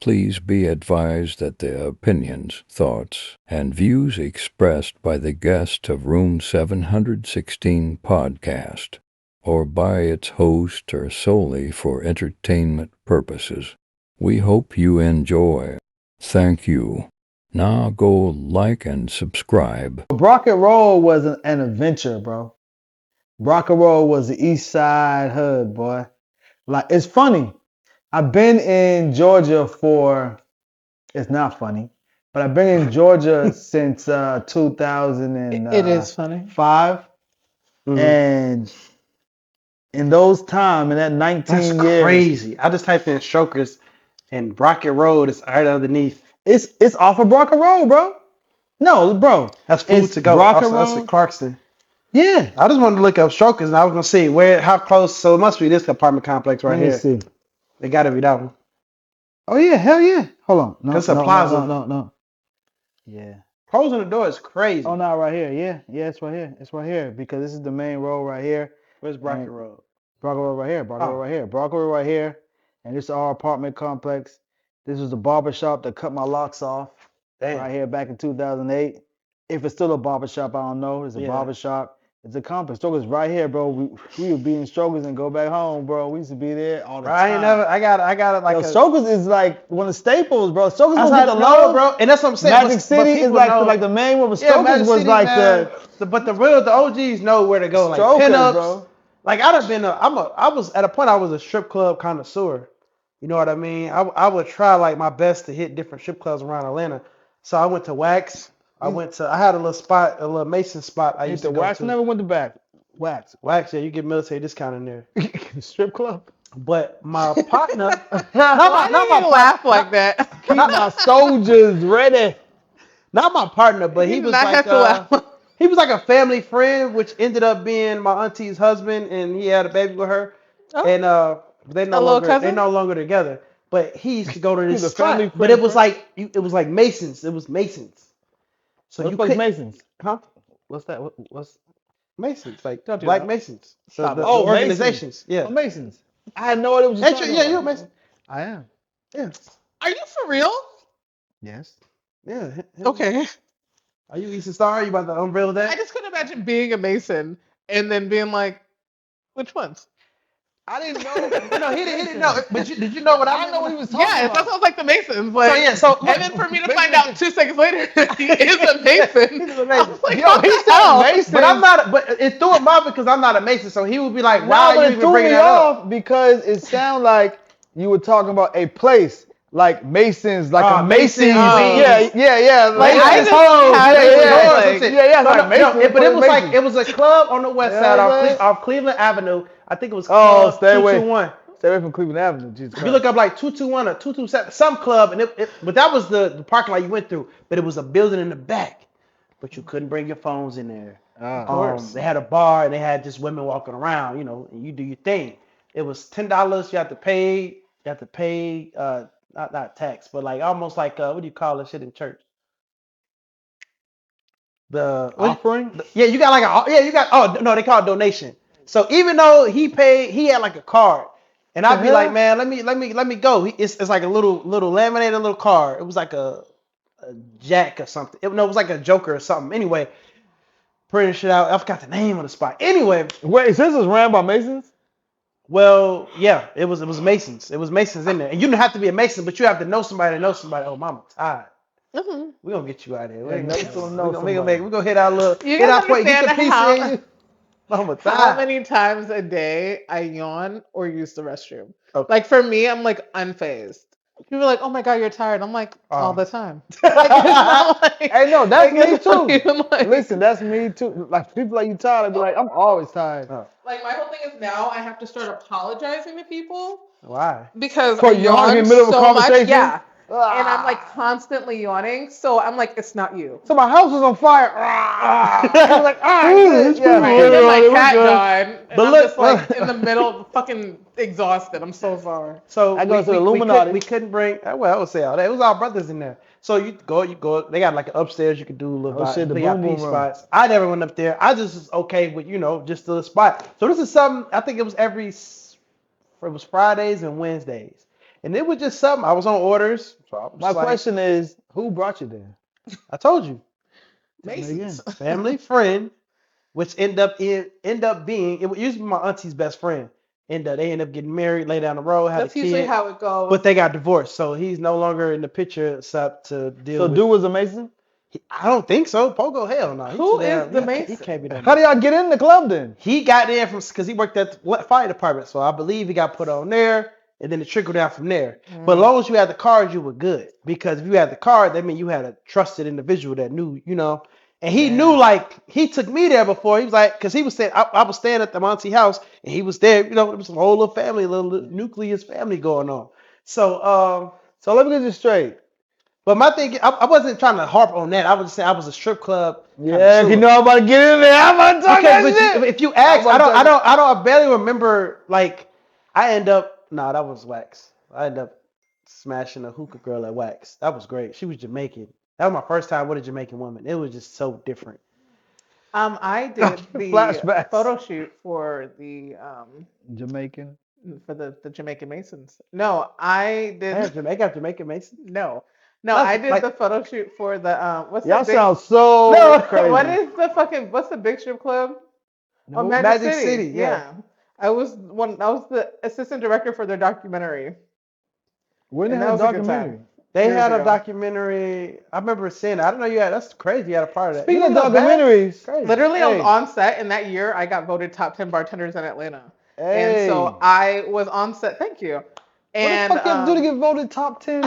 Please be advised that the opinions, thoughts, and views expressed by the guest of Room 716 Podcast or by its host are solely for entertainment purposes. We hope you enjoy. Thank you. Now go like and subscribe. Rock and roll was an adventure, bro. Rock and roll was the East Side hood, boy. Like, it's funny. I've been in Georgia it's not funny, but I've been in Georgia since 2005. It is funny. And in those time, in that 19 That's years. crazy. I just typed in Strokers and Rocket Road is right underneath. It's off of Rock and Roll, bro. No, bro. That's food It's to go. Rock and Also, that's Roll. in Clarkston. Yeah. I just wanted to look up Strokers and I was gonna see how close. So it must be this apartment complex right Let me here. see. It got to be that one. Oh, yeah. Hell yeah. Hold on. No, That's a no, plaza. No. Yeah. Closing the door is crazy. Oh, no, right here. Yeah, it's right here. It's right here because this is the main road right here. Where's Rocket Road? Brockle Road right here. Brockle Road right here. Brockle Road right here. And this is our apartment complex. This was the barber shop that cut my locks off right here back in 2008. If it's still a barber shop, I don't know. It's a barber shop. It's a complex. Strokers right here, bro. We would be in Strokers and go back home, bro. We used to be there all the time. I got it like Yo, Strokers is like one of the staples, bro. Strokers That's don't how get the the love, love, bro. And that's what I'm saying. Magic City is like the main one, but Strokers was like but the OGs know where to go. Like Strokers, pinups. bro. Like I was at a point I was a strip club connoisseur. You know what I mean? I would try like my best to hit different strip clubs around Atlanta. So I went to Wax. I had a little spot, a little Mason spot I used to go Wax. to. Never went to back. Wax, yeah, you get military discount in there. Strip club. But my partner, Why do you laugh like that? Keep my soldiers ready. not my partner, but he was not like have to laugh. he was like a family friend, which ended up being my auntie's husband, and he had a baby with her. Oh. And they're A little cousin? no longer together. But he used to go to He's this a family spot. But it was friend. like Masons. It was Masons. So What's you like could Masons? Huh? What's that? What's Masons, like Don't do Black that. Masons. Stop. The Oh, organizations. Masons. Yeah. Masons. I had no idea what you're talking about. You're a Mason. I am. Yeah. Are you for real? Yes. Yeah. Okay. Are you Eastern Star? You about to unveil that? I just couldn't imagine being a Mason and then being like, which ones? I didn't know. No, he didn't know. But did you know what I I know what he was talking Yeah, about. that sounds like the Masons. Like, So and then for me to find out 2 seconds later he is a Mason. He's a I Mason. was like, Yo, what he the said hell? Mason. But I'm not. But it threw him off because I'm not a Mason. So he would be like, "Why No, are but you it even threw bringing me that up?" off because it sounded like you were talking about a place. Like Masons, like a Mason's. Masons. Yeah. Like, I Mason's just Homes. had Yeah, it yeah. like- Yeah, No, like Masons. but it was Masons. like it was a club on the west Yeah, side man. off Cleveland Avenue. I think it was Oh, Club stay away. 221. Stay away from Cleveland Avenue. Jesus If Christ. you look up like 221 or 227, some club, but that was the parking lot you went through. But it was a building in the back, but you couldn't bring your phones in there. Of course. They had a bar and they had just women walking around, and you do your thing. It was $10. You have to pay. Not tax, but like almost like what do you call that shit in church? The offering? You got oh no, they call it donation. So even though he paid, he had like a card, and I'd be like, man, let me go. It's like a little laminated little card. It was like a jack or something. It was like a joker or something. Anyway, printing shit out. I forgot the name of the spot. Anyway, Wait, so this was ran by Masons? well, yeah, it was Masons. It was Masons in there, and you don't have to be a Mason, but you have to know somebody to know somebody. Oh, mama, tired. Mhm. We're gonna get you out of here. Yeah, We're gonna hit our little You hit our guys point, get the understand piece in. Mama, How tired. many times a day I yawn or use the restroom? Okay. Like for me, I'm like unfazed. People are like, "Oh my god, you're tired." I'm like, all the time. Hey, no, that's me it's not too. even like- Listen, that's me too. Like people like you tired, I'd be like, I'm always tired. Like my whole thing is now I have to start apologizing to people Why? because For I yawning in yawn the middle of a so much. conversation? Yeah. And I'm like constantly yawning, so I'm like, it's not you. So my house was on fire. I'm like, yeah. Right. And then my cat died, and But I'm look- just like in the middle, fucking exhausted. I'm so sorry. So I go to the Illuminati. We couldn't bring. Well, I would say all that. It was our brothers in there. So you go. They got like an upstairs. You could do a little Oh, shit, the VIP boom boom room. spots. I never went up there. I just was okay with just the spot. So this is something. I think it was Fridays and Wednesdays, And it was just something. I was on orders. So I was My like, question is, who brought you there? I told you, Masons. family friend, which end up being it used to be my auntie's best friend. They end up getting married, lay down the road, had That's a kid, usually how it goes. but they got divorced, so he's no longer in the picture except to deal So with. dude was a Mason? I don't think so. Pogo, hell no. Who is the He Mason? can't be no How do y'all get in the club then? He got in from because he worked at the fire department, so I believe he got put on there, and then it trickled down from there. But as long as you had the card, you were good. Because if you had the card, that meant you had a trusted individual that knew, And he knew, like, he took me there before. He was like, because he was saying, I was staying at the Monty house, and he was there. There was a whole little family, little nucleus family going on. So let me get this straight. but my thing, I wasn't trying to harp on that. I was just saying I was a strip club. Yeah, if you know I'm about to get in there, I'm about to talk that shit. If you ask, I barely remember. Like, that was wax. I ended up smashing a hookah girl at wax. That was great. She was Jamaican. That was my first time with a Jamaican woman. It was just so different. I did the Flashbacks. photo shoot for the Jamaican. for the Jamaican Masons. No, I did. They got Jamaican Mason. No, That's I did like- the photo shoot for the what's Y'all the big, sound so crazy. what's the big strip club? No, Oh, Magic Magic City. City, yeah. I was the assistant director for their documentary. When they And had a that was a good documentary. time. They Years had a ago. documentary. I remember seeing it. I don't know you had. That's crazy. You had a part of that. Speaking You of know that? documentaries, Crazy. Literally, I was Hey. on set, and that year I got voted top 10 bartenders in Atlanta. Hey. And so I was on set. Thank you. And what the fuck you have to do to get voted top 10?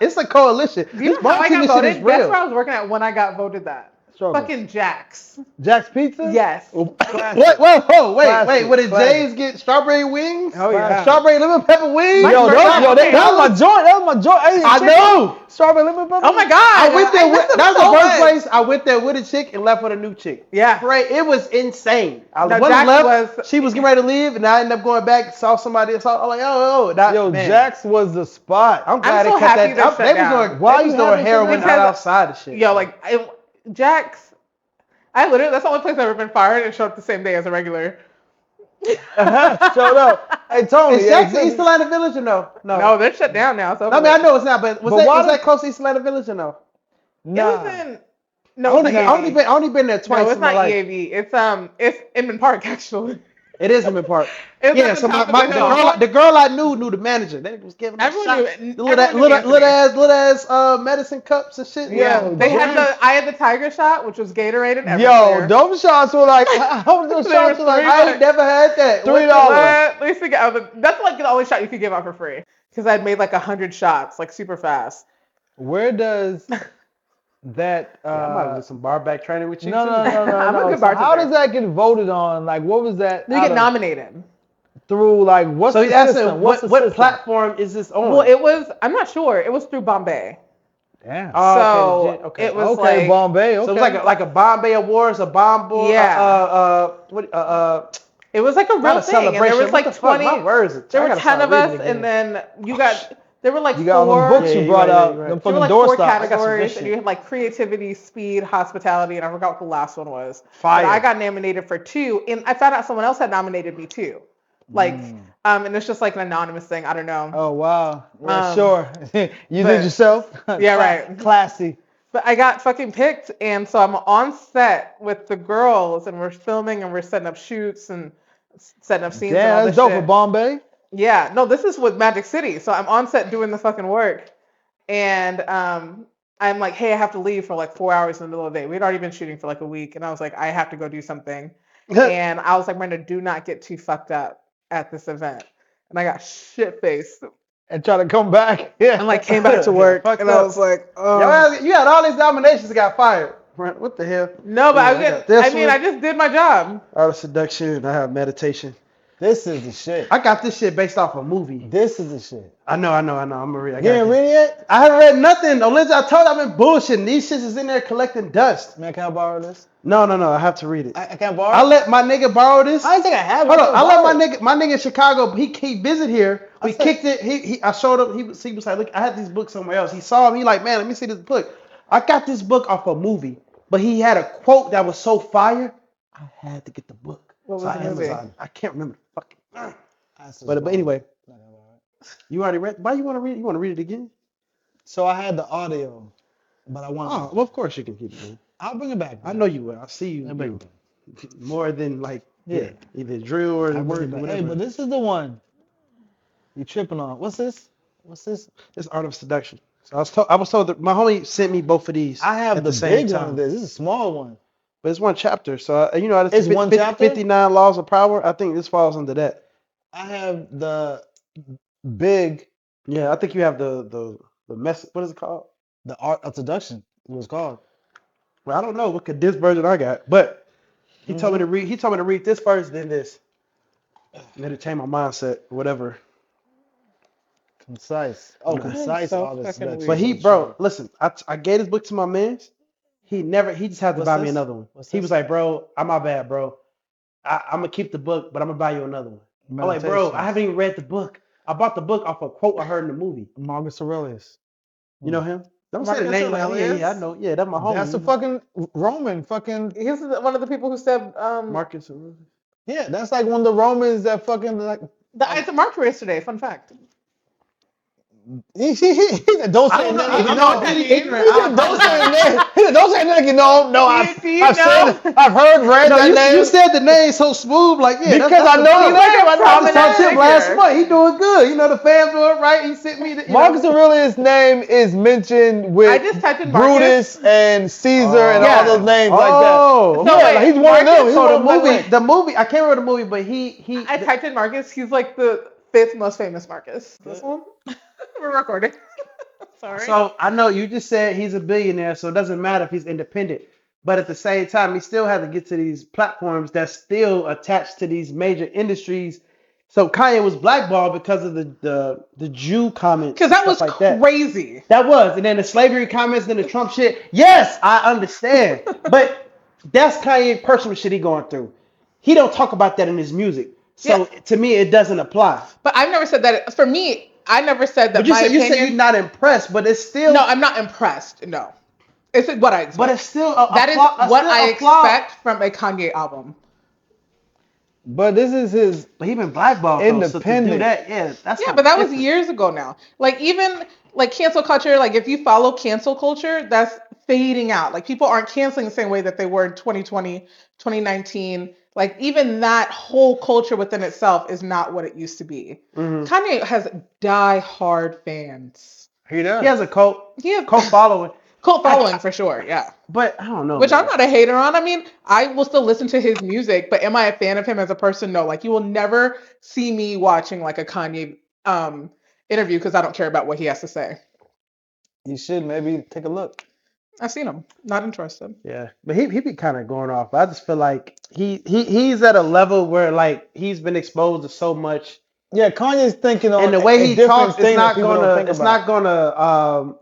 It's a coalition. do you know how I got This shit voted? is Guess real. where I was working at when I got voted that? Struggle. Fucking Jack's. Jack's Pizza? Yes. Classic. Wait. What did Classic. Jays get? Strawberry wings? Oh, yeah. Strawberry lemon pepper wings? My Yo, first that time- okay. was my joint. That was my joint. I know. Strawberry lemon pepper. Oh my God. I went there. miss them That was so the first much. place I went there with a chick and left with a new chick. Yeah. Right? It was insane. I No, one Jax left. was- She was getting ready to leave, and I ended up going back. Saw somebody else. I'm like, Yo, man. Jack's was the spot. I'm glad so they kept happy that. they're shut They was down. doing. Why They was you doing haven't heroin shut out down? outside of shit. Yo, like Jack's. That's the only place I've ever been fired and showed up the same day as a regular. Showed up. Hey, Tony. Is Jackson East Atlanta Village or no? No, they're shut down now. So I mean, I know it's not, but But why was did- that close to East Atlanta Village or no? It Nah. was in. I No, only, it's I only EAV. been, I only been there twice No, it's in my not life. EAV. It's Inman Park actually. It is Inman Park. It's Yeah, at the so top of the hill. the girl I knew the manager. They was giving them Everyone shots. knew- Little everyone knew little ass medicine cups and shit. Yeah, Yo, they had Jack's- I had the Tiger shot, which was Gatorade and Yo, Everclear. those shots were like, those shots were like, I ain't never had that. $3. At least that's like the only shot you could give out for free because I'd made like 100 shots like super fast. where does that? I might do some bar back training with you. No. I'm a good So how bartender. does that get voted on? Like, what was that? You out get of- nominated. through like what's So the he's asking system? What's the what system? platform is this on? Well, it was. I'm not sure. It was through Bombay. Damn. Oh, So okay, okay. it was okay, like Bombay. Okay. So it was like a Bombay Awards, a bomb boy. Yeah. It was like a real not a thing, and there celebration. was like What the fuck? 20. My words are- There I were gotta 10 start of us, reading and again. then you got. There were like you got all four. them books Yeah, you you're brought right, out. you're right. Them There were fucking like door 4 stops. categories, shit. and you had like creativity, speed, hospitality, and I forgot what the last one was. Fire. But I got nominated for 2, and I found out someone else had nominated me too. Like, and it's just like an anonymous thing. I don't know. Oh wow. Yeah, Um, sure. You but- did yourself. Yeah, right. Classy. But I got fucking picked, and so I'm on set with the girls, and we're filming, and we're setting up shoots and setting up scenes. and all Damn, this that's dope shit. for Bombay. Yeah, no, this is with Magic City. So I'm on set doing the fucking work. And I'm like, hey, I have to leave for like 4 hours in the middle of the day. We'd already been shooting for like a week. And I was like, I have to go do something. And I was like, Miranda, do not get too fucked up at this event. And I got shit faced. And try to come back. Yeah. And like came back to work. Fucked And up. I was like, oh. You had all these nominations that got fired. What the hell? No, but Yeah, I I was got this I mean, one. I just did my job. Art of seduction. I have meditation. This is the shit. I got this shit based off a movie. This is the shit. I know. I'm gonna read. You didn't read it yet? I haven't read nothing. Olivia, I told you I've been bullshitting. These shits is in there collecting dust. Man, can I borrow this? No. I have to read it. I can't borrow I it? let my nigga borrow this. I didn't think I have it. Hold on. I let borrow my nigga in Chicago. He visit here. We said- kicked it. I showed up. He was like, look, I had these books somewhere else. He saw him. He like, man, let me see this book. I got this book off a movie, but he had a quote that was so fire. I had to get the book. What So was I the movie? Amazon. I can't remember the fucking. That's just But borrow. anyway, Not gonna borrow You already read. Why you want to read? You want to read it again? So I had the audio, but I want. Oh, well, of course you can keep it in. I'll bring it back. I know you will. I see you. I'll bring it More than like Yeah. either drill or I'll bring word it or back. whatever. Hey, but this is the one you tripping on. What's this? What's this? It's Art of Seduction. So I was told that my homie sent me both of these I have at the the same big one time. of this. This is a small one. But it's one chapter. So It's one chapter? 59 laws of power. I think this falls under that. I have the big, Yeah, I think you have the mess. What is it called? the art of seduction. It was called. Well, I don't know what this version I got, but he told me Mhm. to read. He told me to read this first, then this. And it'll change my mindset, whatever. Concise. Oh, Nah. concise So art of fucking seduction. But he, weird. bro, listen. I gave this book to my man. He just had to What's buy me this? another one. What's He this? was like, bro, I'm my bad, bro. I'm gonna keep the book, but I'm gonna buy you another one. I'm like, bro, I Meditations. haven't even read the book. I bought the book off a quote I heard in the movie. Marcus Aurelius. You know him? Don't say the Marcus name like, yeah, I Aurelius? know. Yeah, that's my homie. That's a fucking Roman. Fucking He's one of the people who said Marcus Aurelius. yeah. That's like one of the Romans that fucking like. the Ides of March were yesterday. Fun fact. He said, don't I say don't know. nothing. I know No, what that he means. said, don't say the name. He said, don't say nothing. No, Do you know? I've heard, read No, that name. you said the name so smooth, like yeah. Because that's I know the the name. name. I know I the just talked to him figure. last month. He doing good. You know the fans doing right. He sent me the. Marcus Aurelius' name is mentioned I with just typed in Brutus Marcus. and Caesar and Yeah. all those names like Oh. that. So Yeah, wait, like he's one of them. Marcus- He's So one the of them, movie, like, the movie, I can't remember the movie, but he. I typed in Marcus. He's like the 5th most famous Marcus. This one. We're recording. Sorry. So I know you just said he's a billionaire, so it doesn't matter if he's independent. But at the same time, he still has to get to these platforms that's still attached to these major industries. So Kanye was blackballed because of the Jew comments, Because that was stuff like crazy. That was, and then the slavery comments, then the Trump shit. Yes, I understand, but that's Kanye's personal shit he going through. He don't talk about that in his music, so to me it doesn't apply. But I've never said that. For me, I never said that But you my said opinion. you're not impressed, but it's still No, I'm not impressed. No. It's what I expect. But it's still that is what I expect from a Kanye album. but this is his But he been blackballed though, so to do independent. that, yeah, that's Yeah, kinda but that was different. years ago now. Like even like cancel culture, like if you follow cancel culture, that's fading out. Like people aren't canceling the same way that they were in 2020, 2019. Like even that whole culture within itself is not what it used to be. Mhm. Kanye has die-hard fans. He does. He has a cult He has following, cult following for sure, yeah. but I don't know. Which man. I'm not a hater on. I mean, I will still listen to his music, but am I a fan of him as a person? No. Like you will never see me watching like a Kanye interview because I don't care about what he has to say. You should maybe take a look. I've seen him. Not interested. Yeah, but he be kind of going off. I just feel like he's at a level where like he's been exposed to so much, Yeah, Kanye's thinking on and the way a he different talks, thing that people don't think about.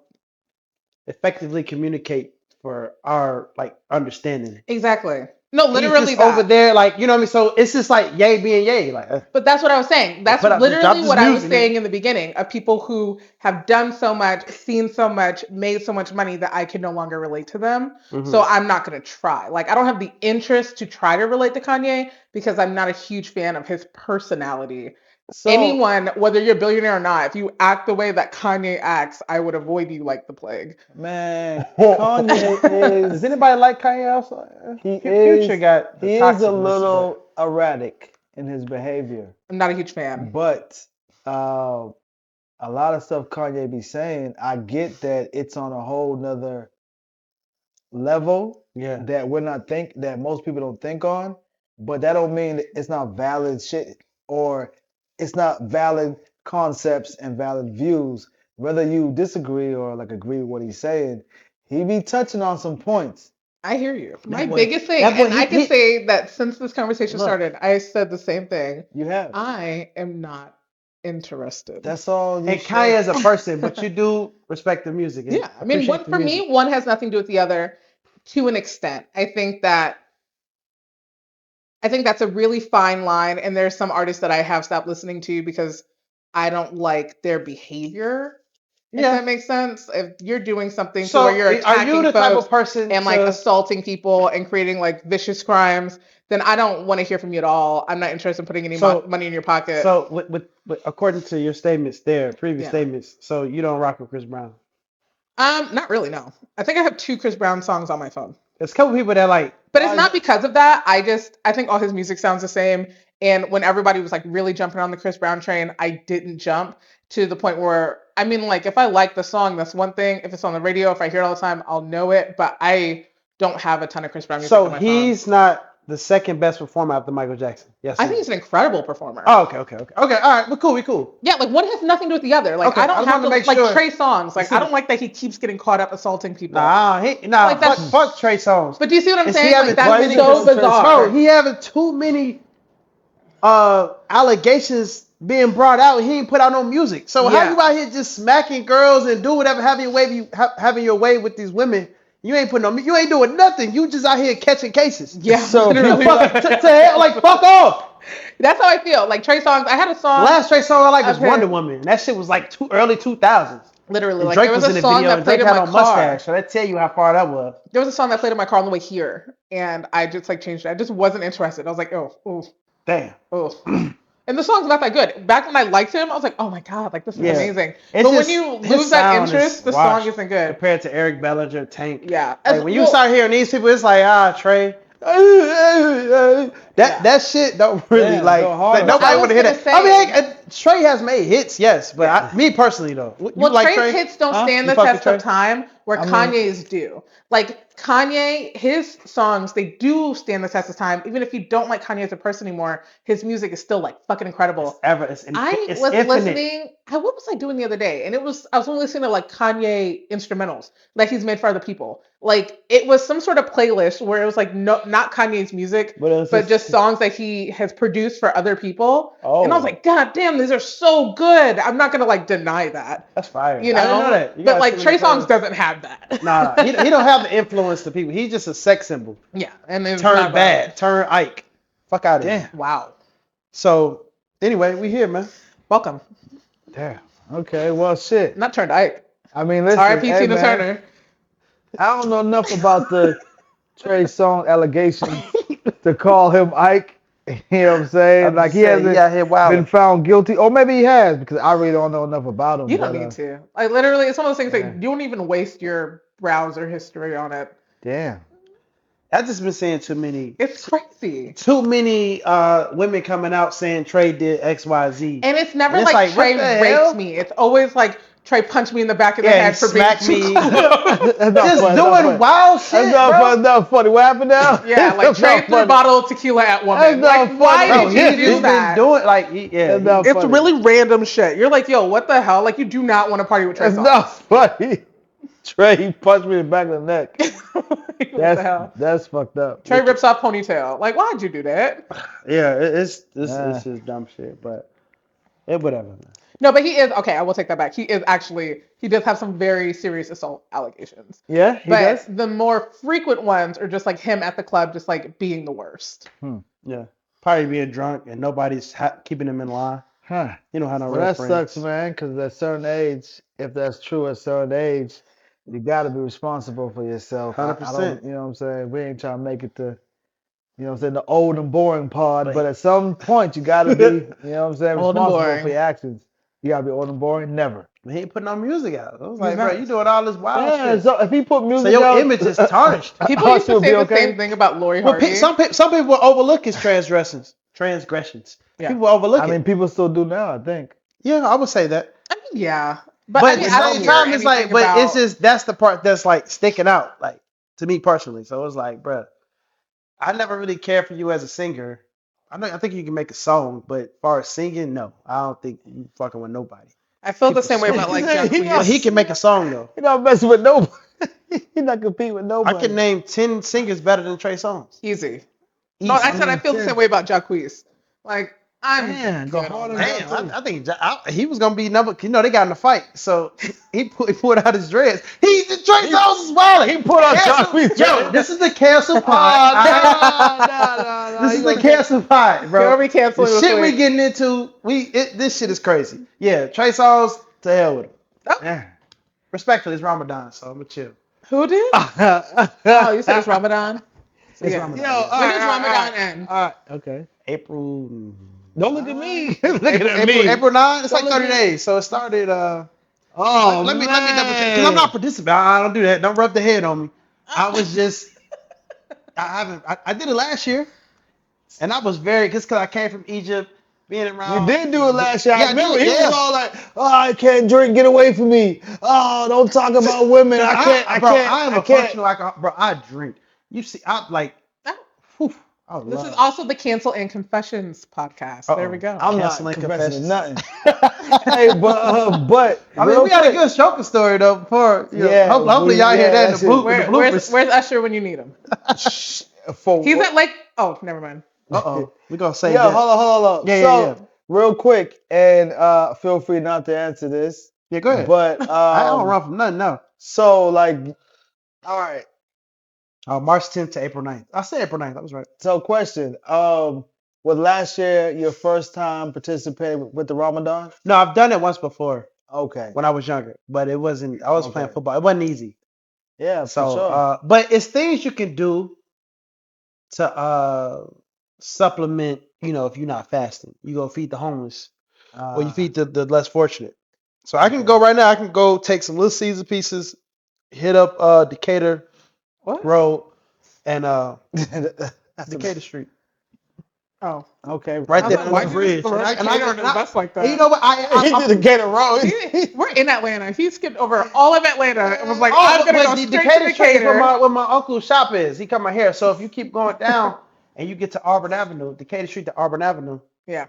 effectively communicate for our like understanding. Exactly. No, He's literally just that. over there, like you know what I mean. So it's just like yay being yay, like. But that's what I was saying. That's Put out this- drop literally this what I was music, saying nigga. in the beginning of people who have done so much, seen so much, made so much money that I can no longer relate to them. Mhm. So I'm not going to try. Like, I don't have the interest to try to relate to Kanye because I'm not a huge fan of his personality. So Anyone, whether you're a billionaire or not, if you act the way that Kanye acts, I would avoid you like the plague. man, Kanye Does is anybody like Kanye also? he Future is got the he is toxicness, a little erratic in his behavior, I'm not a huge fan. but a lot of stuff Kanye be saying, I get that it's on a whole nother level yeah. that most people don't think on, but that don't mean that it's not valid shit or it's not valid concepts and valid views. Whether you disagree or like agree with what he's saying, he be touching on some points. I hear you. My That boy- biggest thing, that boy, and he- I can he- say that since this conversation Look. started, I said the same thing. You have. I am not interested. That's all you And should. Kanye as a person, but you do respect the music. and Yeah, I mean, appreciate the for music. me, one has nothing to do with the other to an extent. I think that's a really fine line, and there's some artists that I have stopped listening to because I don't like their behavior. If that makes sense. If you're doing something So, where you're attacking are you the type folks of person and like assaulting people and creating like vicious crimes, then I don't want to hear from you at all. I'm not interested in putting any money in your pocket. So, with according to your statements previous statements, so you don't rock with Chris Brown? Not really, no. I think I have 2 Chris Brown songs on my phone. There's a couple people that like, but it's not because of that. I think all his music sounds the same. And when everybody was like really jumping on the Chris Brown train, I didn't jump to the point where, I mean, like if I like the song, that's one thing. If it's on the radio, if I hear it all the time, I'll know it. But I don't have a ton of Chris Brown music on my phone. So he's not the second best performer after Michael Jackson. Yes. I think he's an incredible performer. Oh, okay. All right. We're cool. Yeah, like one has nothing to do with the other. Like okay, I don't have to like sure. Trey Songz. Like I don't like that he keeps getting caught up assaulting people. Fuck Trey Songz. But do you see what I'm saying? Like that's so bizarre. Bro, he having too many allegations being brought out. He ain't put out no music. So how you out here just smacking girls and do whatever, having your way with these women? You ain't doing nothing. You just out here catching cases. Yeah. So fuck off. That's how I feel. Like Trey Songz, I had a song. Last Trey song I like was Wonder Woman. That shit was like early 2000s. Literally, like Drake there was a song that played in my car. Mustache, so that tell you how far that was. There was a song that played in my car on the way here, and I just like changed it. I just wasn't interested. I was like, oh, damn, oh. And the song's not that good. Back when I liked him, I was like, oh my god, like this is amazing. But when you lose that interest, the song isn't good. Compared to Eric Bellinger, Tank. Yeah. Like, when you start hearing these people, it's like, Trey. That shit don't really like nobody want to hear that. I mean, Trey has made hits, yes, but me personally though. Trey's hits don't stand the test of time where Kanye's do. Like Kanye, his songs, they do stand the test of time. Even if you don't like Kanye as a person anymore, his music is still like fucking incredible. It's listening. What was I doing the other day? And I was only listening to like Kanye instrumentals that he's made for other people. Like it was some sort of playlist where it was like not Kanye's music, but just songs that he has produced for other people. And I was like, God damn, these are so good. I'm not gonna like deny that. That's fire. You know, I didn't know that. But like Trey Songz doesn't have that. Nah, he don't have the influence to people. He's just a sex symbol. Yeah, and then turn bad, turn Ike. Fuck out of here. Wow. So anyway, we here, man. Welcome. Damn. Okay. Well, shit. Not turned Ike. I mean, listen. R.I.P. Tina Turner. I don't know enough about the Trey Songz allegations to call him Ike. You know what I'm saying? Like he hasn't been found guilty, or maybe he has because I really don't know enough about him. You don't need to. Like literally, it's one of those things that you don't even waste your browser history on it. Damn. I've just been seeing too many. It's crazy. Too many women coming out saying Trey did X, Y, Z. And it's never like Trey raped me. It's always like Trey punched me in the back of the head for being me. Just doing wild shit. That's not funny. What happened now? Yeah, like Trey threw a bottle of tequila at women. Like, why did you do that? It's really random shit. You're like, yo, what the hell? Like, you do not want to party with Trey Songz. That's not funny. Trey punched me in the back of the neck. That's fucked up. Trey rips off ponytail. Like, why'd you do that? Yeah, it's just dumb shit, but whatever. Man. No, but he is okay. I will take that back. He does have some very serious assault allegations. Yeah, he does. The more frequent ones are just like him at the club, just like being the worst. Yeah, probably being drunk and nobody's keeping him in line. Huh? You know how no. Well, that sucks, man. Because at a certain age, if that's true, at a certain age, you got to be responsible for yourself. 100%. You know what I'm saying? We ain't trying to make it to. You know what I'm saying? The old and boring part. But at some point, you got to be. You know what I'm saying? Responsible for your actions. You gotta be old and boring? Never. He ain't putting no music out. I was like, bro, you doing all this wild shit. So if he put music out, so your image is tarnished. People used to say the same thing about Lori Harvey. Some people will overlook his transgressions. Yeah. People will overlook it. I mean, people still do now, I think. Yeah, I would say that. I mean, yeah. But at the same time, it's like, it's just, that's the part that's like sticking out, like, to me personally. So it's like, bro, I never really cared for you as a singer. I think you can make a song, but as far as singing, no. I don't think you fucking with nobody. I feel the same way about like he can make a song though. He's not messing with nobody. He's not competing with nobody. I can name 10 singers better than Trey Songz. Easy. No, I said I feel the same way about Jacquees. Like I think he was gonna be number. You know they got in a fight, so he pulled out his dreads. Trey Songz is wild. He put on Jacquees. Yo, this is the cancel pod. No. This is the cancel pod, bro. We canceling the shit we getting into. This shit is crazy. Yeah, Trey Songz, to hell with him. Oh. Yeah. Respectfully, it's Ramadan, so I'm gonna chill. Who did? Oh, you said it's Ramadan. So, It's yeah. Ramadan. Yo, yeah. When does Ramadan end? All right. Okay. April. Don't look at me. Look at April, me. April 9. It's Don't like look 30 at- days, so it started. Oh, let me man. double check because I'm not participating. I don't do that. Don't rub the head on me. I was just. I did it last year, and I was very because I came from Egypt, being around. You did do it last year. Yeah, I remember he yeah. was all like, "Oh, I can't drink. Get away from me. Oh, don't talk about women. I can't. I can't. I am I a can't." functional alcoholic, bro. I drink. You see, I like. Whew, I This love. is also the Cancel and Confessions podcast. There we go. I'm not Canceling confessing confessions. nothing. Hey, but I mean, real we had a quick- good Shoka story though before. You know, Yeah, hopefully y'all hear that in the, that's the Where's bloopers. Usher when you need him? For He's at like. Oh, never mind. We're gonna say Yeah, that. hold on. Yeah, so, yeah. real quick, and feel free not to answer this. Yeah, go ahead. But I don't run from nothing, no. so like, all right. March 10th to April 9th. I said April 9th. I was right. So, question. Was last year your first time participating with the Ramadan? No, I've done it once before Okay. when I was younger, but it wasn't. I was playing Okay. football. It wasn't easy. Yeah, So, for sure. but it's things you can do to supplement. You know, if you're not fasting, you go feed the homeless or you feed the less fortunate. So I can go right now. I can go take some Little Caesar pieces, hit up Decatur What? Road and That's Decatur Street. Oh. okay. Right I there was on like, the why'd you bridge. just throw Decatur under the bus like that? And you know what? He did the Gator Road. We're in Atlanta. He skipped over all of Atlanta and was like, Oh, I'm gonna but go the straight to Decatur Street is Decatur. where my uncle's shop is. He come right here. So if you keep going down and you get to Auburn Avenue, Decatur Street to Auburn Avenue, Yeah.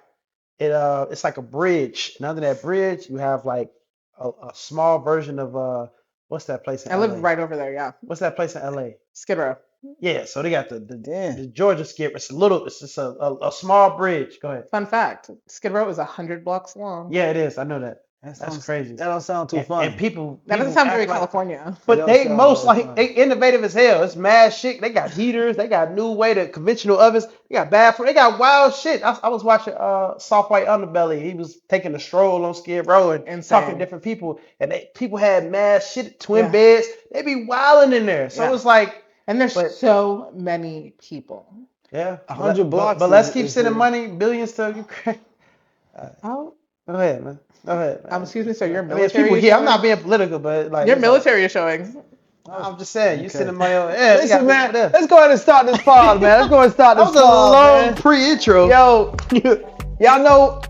it's like a bridge. And under that bridge, you have like a small version of what's that place in I LA? live right over there. Yeah. What's that place in LA? Skid Row. Yeah, so they got the Damn. Georgia Skip. It's just a small bridge. Go ahead. Fun fact: Skid Row is 100 blocks long. Yeah, it is. I know that. That That's sounds crazy. That don't sound too fun. And people That doesn't people sound act very like- California. But It they don't most sound very like they innovative as hell. It's mad shit. They got heaters. They got new way to conventional ovens. They got bathroom. They got wild shit. I was watching Soft White Underbelly. He was taking a stroll on Skid Row and Insane. talking to different people. And people had mad shit, twin Yeah. beds. They be wilding in there. So Yeah. it's like, And there's But- so many people. yeah, 100 blocks But let's is- keep is sending the- money, billions to Ukraine. Oh, Go ahead, man. Go ahead. Man. excuse me. So your I mean, it's military? people is here. I'm showing? not being political, but like Your it's military is showing. Like, I'm just saying, you Okay. sending money over. Yeah, they got Listen, man, people there. let's go ahead and start this pod, man. Let's go ahead and start That this was a pod, long man. pre-intro. Yo, y'all know,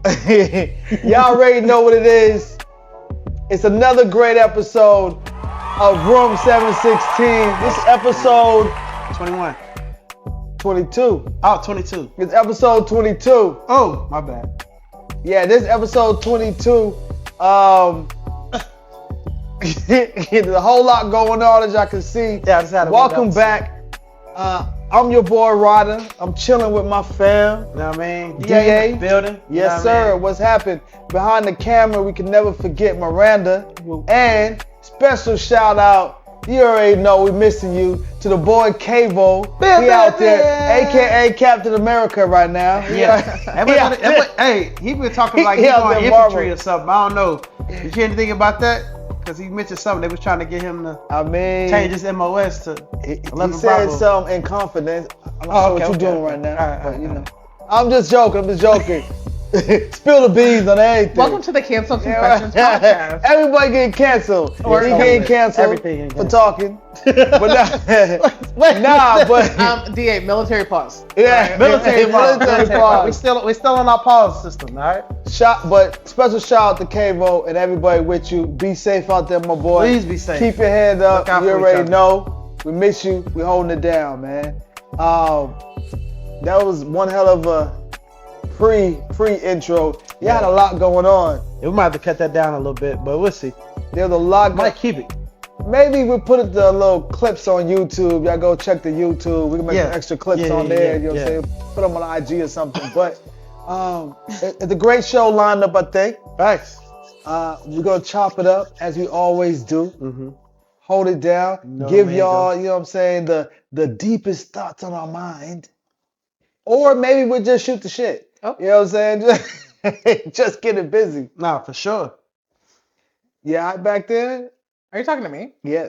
y'all already know what it is. It's another great episode of Room 716. This is episode 21. 22. Oh, 22. It's episode 22. Oh, my bad. Yeah, this is episode 22. There's a whole lot going on, as y'all can see. Yeah, I just had to Welcome wait back. I'm your boy Raida. I'm chilling with my fam. You know what I mean? DA. in the building. You know Yes, what I sir. mean? What's happened? Behind the camera, we can never forget Miranda. And special shout out, you already know we missing you, to the boy Kavo. He out there, aka Captain America right now. Yeah. Hey, he been talking like He he's out on there infantry Marvel. or something. I don't know. Did you hear anything about that? Because he mentioned something. They was trying to get him to I mean, change his MOS to he 11 said Bravo. something in confidence. I'm not Oh, sure okay, what you're doing okay. right now, All right, but you all know. I'm just joking. Spill the beans on everything. Welcome to the Cancel Yeah, Confessions podcast. Everybody getting canceled. Or He COVID. getting canceled Everything getting for canceled. talking. But DA, military pause. yeah, military pause. military We pause. still on our pause system, all right? But special shout out to Kavo and everybody with you. Be safe out there, my boy. Please be safe. Keep your head up. Look out You for each already other. know. We miss you. We holding it down, man. That was one hell of a pre-intro. You had a lot going on. Yeah, we might have to cut that down a little bit, but we'll see. There's a lot. Might keep it. Maybe we put the little clips on YouTube. Y'all go check the YouTube. We can make Yeah. some extra clips Yeah, on yeah, there. yeah, You know what I'm yeah. saying? Put them on IG or something. But it's a great show lined up, I think. Thanks. We're going to chop it up as we always do. Mm-hmm. Hold it down. No, Give man, y'all, you know what I'm saying, the deepest thoughts on our mind. Or maybe we'll just shoot the shit. Oh. You know what I'm saying? Just get it busy. Nah, for sure. Yeah, back then? Are you talking to me? Yeah.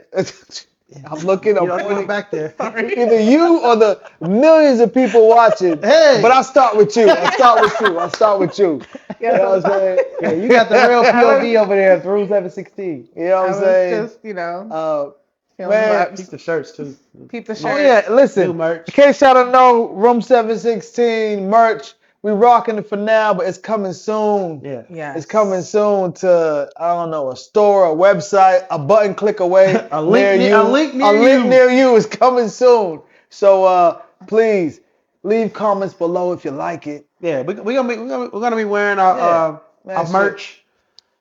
I'm looking. I'm You know, pointing going back there. Sorry. either you or the millions of people watching. Hey. But I'll start with you. I'll start with you. You know what I'm saying? Yeah, you got the real POV over there at Room 716. You know what I I'm was saying? just, you know, feeling Man, vibes. Keep the shirts too. Peep the oh shirt. yeah, listen. New merch. In case y'all don't know, Room 716 merch. We rocking it for now, but it's coming soon. Yeah. Yes. It's coming soon to, I don't know, a store, a website, a button click away. A link near A link you. near you is coming soon. So please leave comments below if you like it. Yeah, we're gonna be wearing our man, merch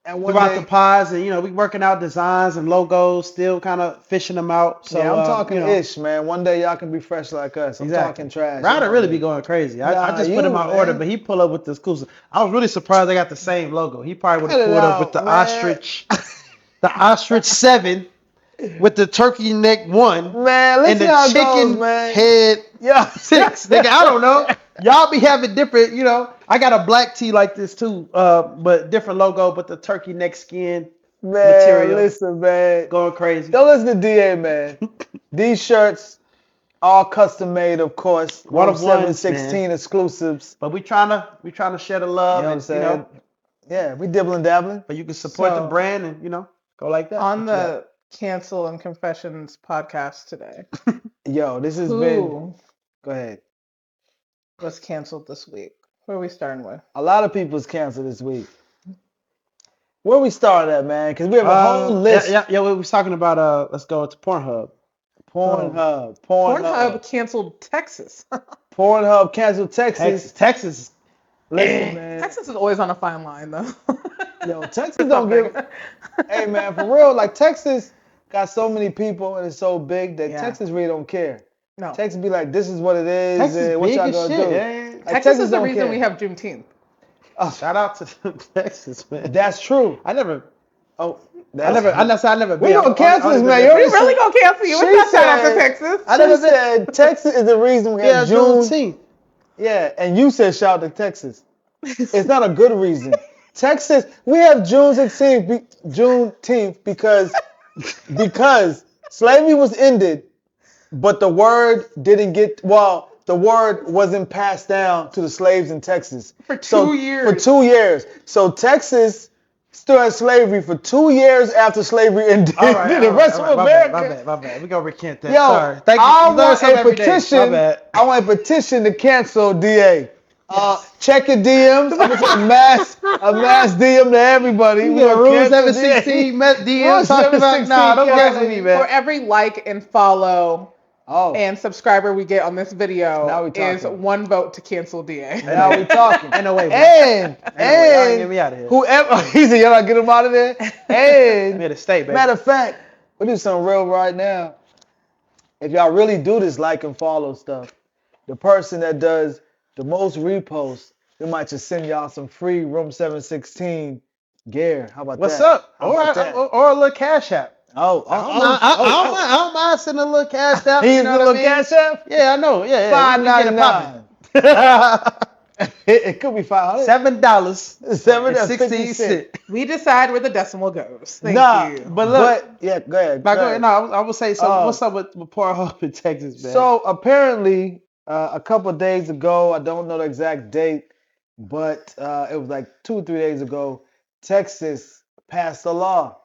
And one throughout day, the pods, and we working out designs and logos, still kind of fishing them out. So I'm talking you know, ish, man. One day y'all can be fresh like us. I'm talking trash. Ryder really be going crazy. I just put in my order, but he pull up with the exclusive. I was really surprised they got the same logo. He probably would have Cut it pulled up out, with the man. ostrich 7 with the turkey neck 1 Man, and listen the how it chicken goes, man. head Yeah. 6. Nigga, I don't know. Y'all be having different, I got a black tee like this too, but different logo, but the turkey neck skin material. Listen, man. Going crazy. Don't listen to DA, man. These shirts, all custom made, of course. One of 716 ones, exclusives. But we trying to share the love, You know what I'm saying? Yeah, we dibbling dabbling. But you can support the brand and go like that. On the Cancel and Confessions podcast today, Yo, this has been. Go ahead. Was canceled this week? Who are we starting with? A lot of people's canceled this week. Where we started at, man? Because we have a whole list. Yeah. We was talking about let's go to Pornhub. Pornhub canceled Texas. Pornhub canceled Texas. Texas. Listen, man. Texas is always on a fine line, though. Yo, Texas don't give. Hey, man, for real, like Texas got so many people and it's so big that Texas really don't care. No. Texas be like, this is what it is. Texas what big y'all as gonna shit. do? Yeah. Like, Texas is the don't reason care. we have Juneteenth. Oh, shout out to Texas, man. That's true. I never. We gonna cancel this, man. We really gonna cancel you. What's that shout out to Texas? She said Texas is the reason we have Juneteenth. Yeah, and you said shout out to Texas. It's not a good reason. Texas, we have Juneteenth because slavery was ended, but the word the word wasn't passed down to the slaves in Texas. For 2 years. For 2 years. So Texas still had slavery for 2 years after slavery ended. The rest of America. My bad. We're going to recant that. Yo, Sorry. Thank you. I want a petition to cancel DA. Check your DMs. I'm gonna send a mass DM to everybody. You get Room 716 DMs talking about, nah, don't cancel me, man. For every like and follow and subscriber we get on this video is 1 vote to cancel DA. Now we talking. Ain't no way, man. And get me out of here. Whoever, he said, y'all not get him out of there? And I'm here to stay, baby. matter of fact, we do something real right now. If y'all really do this like and follow stuff, the person that does the most reposts, we might just send y'all some free Room 716 gear. How about What's that? up? Or a little cash app. I don't mind sending a little cash app. He's a little cash app? Yeah, I know. Yeah. $5.99. It could be $500. $7.16. We decide where the decimal goes. Thank you. But look, go ahead. Go ahead. No, I would say so. What's up with Pornhub in Texas, man? So apparently, a couple of days ago, I don't know the exact date, but it was like 2 or 3 days ago, Texas passed a law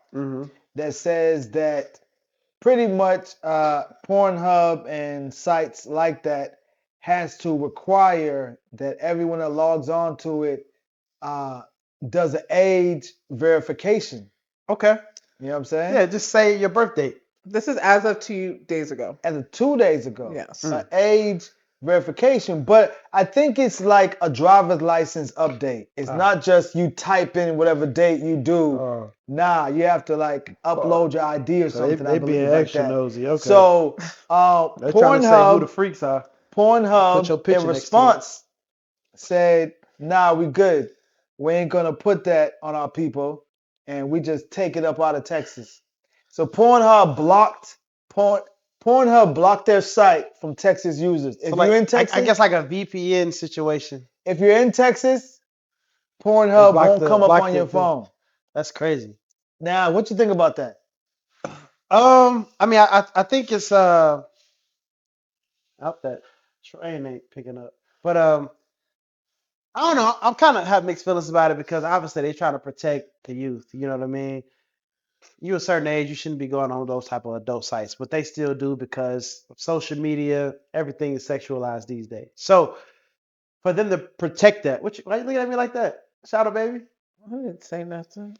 that says that pretty much Pornhub and sites like that has to require that everyone that logs on to it does an age verification. Okay. You know what I'm saying? Yeah, just say your birth date. This is as of 2 days ago. As of 2 days ago. Yes. An age verification, but I think it's like a driver's license update. It's not just you type in whatever date you do. Nah, you have to like upload your ID or something. They being extra nosy. Okay. So they're trying to say who the freaks are. Pornhub in response said, "Nah, we good. We ain't gonna put that on our people, and we just take it up out of Texas." So Pornhub blocked their site from Texas users. If you're in Texas, I guess like a VPN situation. If you're in Texas, Pornhub won't come up on your phone. That's crazy. Now, what you think about that? I mean, I think it's out that train ain't picking up, but I don't know. I'm kind of have mixed feelings about it because obviously they trying to protect the youth. You know what I mean? You a certain age, you shouldn't be going on those type of adult sites, but they still do because of social media. Everything is sexualized these days. So for them to protect that, why you looking at me like that, Shadow baby? I didn't say nothing.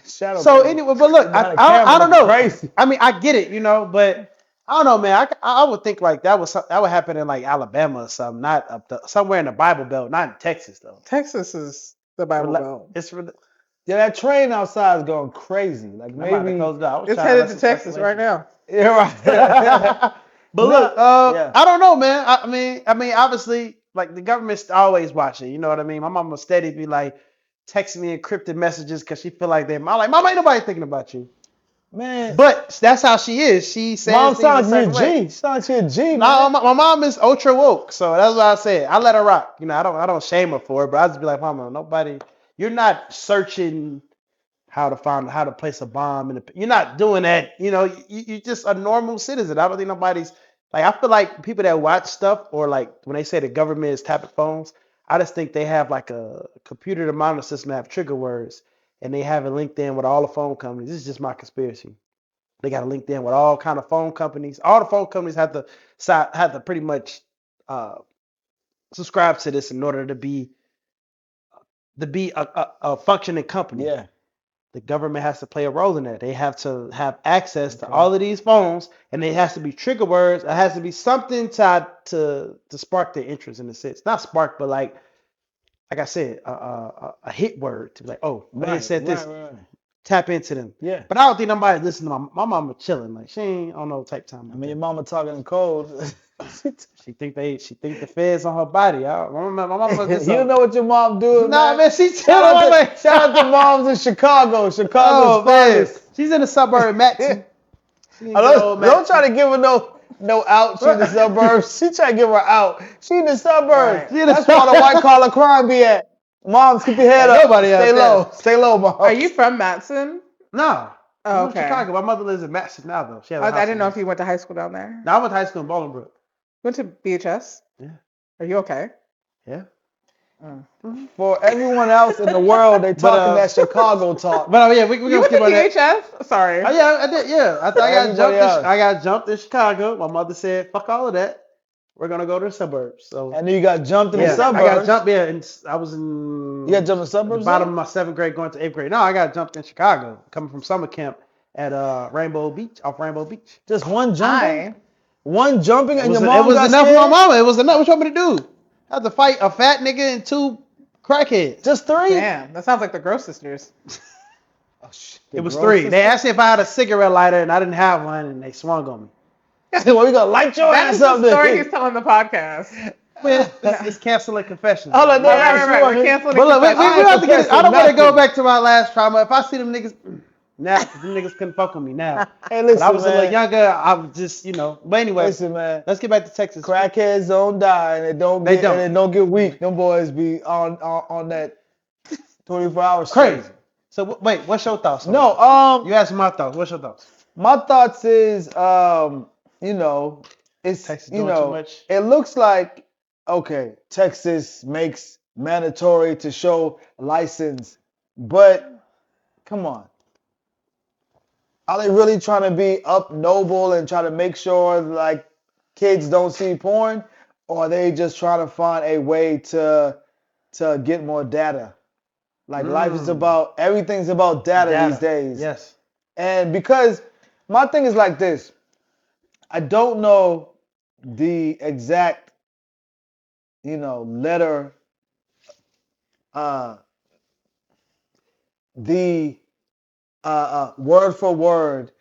Shadow. So Baby. anyway, but look, Behind the I camera don't looking know. crazy. I mean, I get it, but I don't know, man. I would think like that would happen in like Alabama or something, not somewhere in the Bible Belt, not in Texas though. Texas is the Bible Belt. It's for Yeah, that train outside is going crazy. Like I'm about to maybe. close it out. I was It's trying headed let to some Texas right circulation. now. Yeah, right. But look, yeah. I don't know, man. I mean, obviously, like the government's always watching. You know what I mean? My mama steady be like texting me encrypted messages because she feel like I'm like, Mama, ain't nobody thinking about you. Man, But that's how she is. She says mom things a sounds like certain you a way. G. She sounds like she a G, No, man. my mom is ultra woke, so that's what I said. I let her rock. I don't shame her for it, but I just be like, Mama, nobody. You're not searching how to place a bomb you're not doing that. You're just a normal citizen. I don't think nobody's like. I feel like people that watch stuff or like when they say the government is tapping phones, I just think they have like a computer to monitor system that have trigger words, and they have it linked in with all the phone companies. This is just my conspiracy. They got it linked in with all kind of phone companies. All the phone companies have to pretty much uh, subscribe to this in order to be a functioning company. Yeah. The government has to play a role in that. They have to have access to Okay. all of these phones, and it has to be trigger words. It has to be something tied to spark their interest in a sense. Not spark, but like I said, a hit word to be like, oh, they Right. said this. Right. Tap into them. Yeah. But I don't think nobody listening to my mama chilling. Like she ain't on no type time. I mean, your mama talking in code. She think the feds on her body. My mama just You know what your mom doing, Nah, man, she Shout out to moms in Chicago. Chicago's finest. She's in the suburb, Matson. Don't try to give her no out. She in the suburbs. She try to give her out. She in the suburbs. Right. That's where all the white collar crime be at. Moms, keep your head up. Nobody Stay out low. there. Stay low, mom. Are you from Matson? No. Oh, I'm okay. in Chicago. My mother lives in Matson now, though. She has a house I didn't in know if Matson. you went to high school down there. No, I went to high school in Bolingbrook. Went to BHS? Yeah. Are you okay? Yeah. For everyone else in the world, they talking that Chicago talk. But yeah, we're You gonna went skip to on that. BHS? Sorry. Oh yeah, I did. Yeah, I Everybody else. got jumped in Chicago. My mother said, "Fuck all of that. We're gonna go to the suburbs." So And then you got jumped in the yeah, suburbs. I got jumped. Yeah, and I was in. You got jumped in the suburbs? The bottom of my 7th grade, going to 8th grade. No, I got jumped in Chicago, coming from summer camp at Rainbow Beach, off Rainbow Beach. Just one jumping? Hi. One jumping and your mom It was got enough scared? for my mama. It was enough. What you want me to do? I had to fight a fat nigga and 2 crackheads. Just 3? Damn, that sounds like the Gross Sisters. Oh, shit. It was 3. They asked me if I had a cigarette lighter, and I didn't have one, and they swung on me. Well, we gonna light your That ass is up the story there. he's telling the podcast. Well, it's canceling confessions. Hold on, no, Right. We're canceling But look, we confessions. don't have to get it. I don't want to go nothing. back to my last trauma. If I see them niggas now, 'cause them niggas couldn't fuck with me now. Hey, But listen, I was a little man. younger. I was just, But anyway, Listen, man. let's get back to Texas. Crackheads don't die and they don't get weak. Them boys be on that 24 hours straight. Crazy. So wait, what's your thoughts? No, You asked my thoughts. What's your thoughts? my thoughts is it's Texas doing too much. it looks like okay, Texas makes mandatory to show license, but come on. Are they really trying to be up noble and try to make sure like kids don't see porn? Or are they just trying to find a way to get more data? Like life is everything's about data these days. Yes. And because my thing is like this, I don't know the exact, letter, the word for word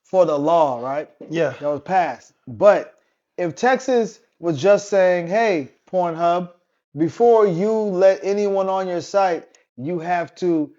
for the law, right? Yeah. That was passed. But if Texas was just saying, hey, Pornhub, before you let anyone on your site, you have to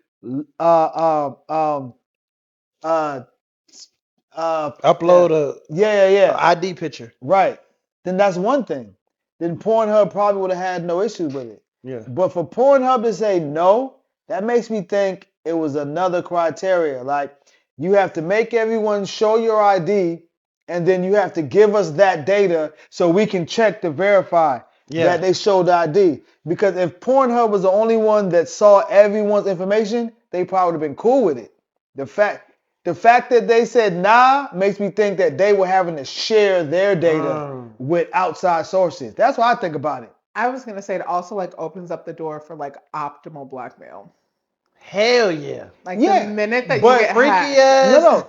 Upload a a ID picture. right. Then that's one thing. Then Pornhub probably would have had no issues with it. Yeah. But for Pornhub to say no, that makes me think it was another criteria. Like You have to make everyone show your ID, and then you have to give us that data so we can check to verify that they showed the ID. Because if Pornhub was the only one that saw everyone's information, they probably would have been cool with it. The fact that they said nah makes me think that they were having to share their data with outside sources. That's what I think about it. I was gonna say it also like opens up the door for like optimal blackmail. Hell yeah. Like the minute that you but get Freaky hacked.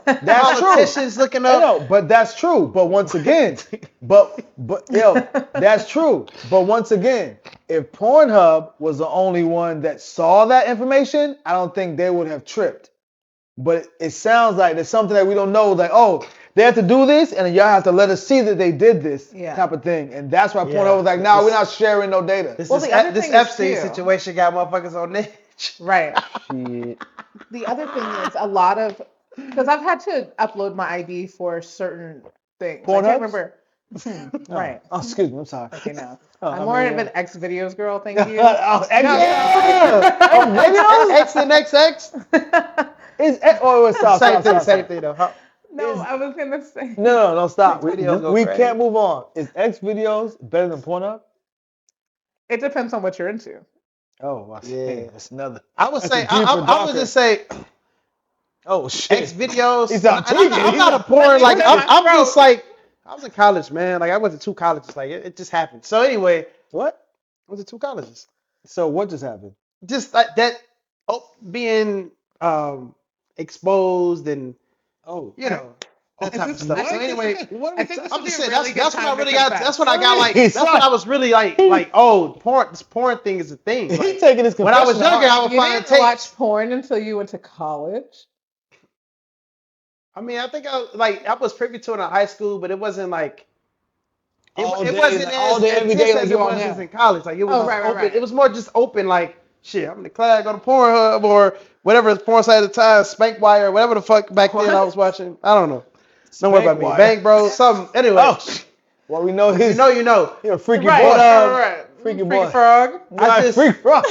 ass. That's true. Politicians looking up. No, but that's true. But once again, that's true. But once again, if Pornhub was the only one that saw that information, I don't think they would have tripped. But it sounds like there's something that we don't know. Like, oh, they have to do this, and y'all have to let us see that they did this type of thing. And that's why Pornhub was like, nah, we're not sharing no data. This Epstein situation got motherfuckers on edge. Right. Shit. The other thing is a lot of, because I've had to upload my ID for certain things. I can't remember. Right. Oh, excuse me. I'm sorry. Okay, no. I'm more of an X videos girl. Thank you. X and XX. Same thing though. No, I was gonna say. No, stop. We crazy. can't move on. Is X videos better than Pornhub? It depends on what you're into. Oh, yeah, that's another. I would say I would just say. Oh shit! X videos. I'm not a porn. Like I'm just like I was in college, man. Like I went to 2 colleges. Like it just happened. So anyway, what? I went to 2 colleges. So what just happened? Just like that. Being exposed and all type of stuff. So anyway, I think I'm just saying that's when I really got. That's when I got like. That's when I was really like porn. This porn thing is a thing. Like, He's taking his when I was younger, I would you find didn't tapes. watch porn until you went to college. I mean, I think I was privy to it in high school, but it wasn't like. It wasn't all day, every day like it you're on was now. in college. Like it was right, open. right. It was more just open. Like shit, I'm in the class, go to Pornhub or whatever porn site at the time, Spankwire, whatever the fuck back then I was watching. I don't know. Don't worry about me. Bang Bro, something. Anyway. Oh, well, we know his. You know. You're a freaky boy. Right. Freaky boy. Frog. Freak frog.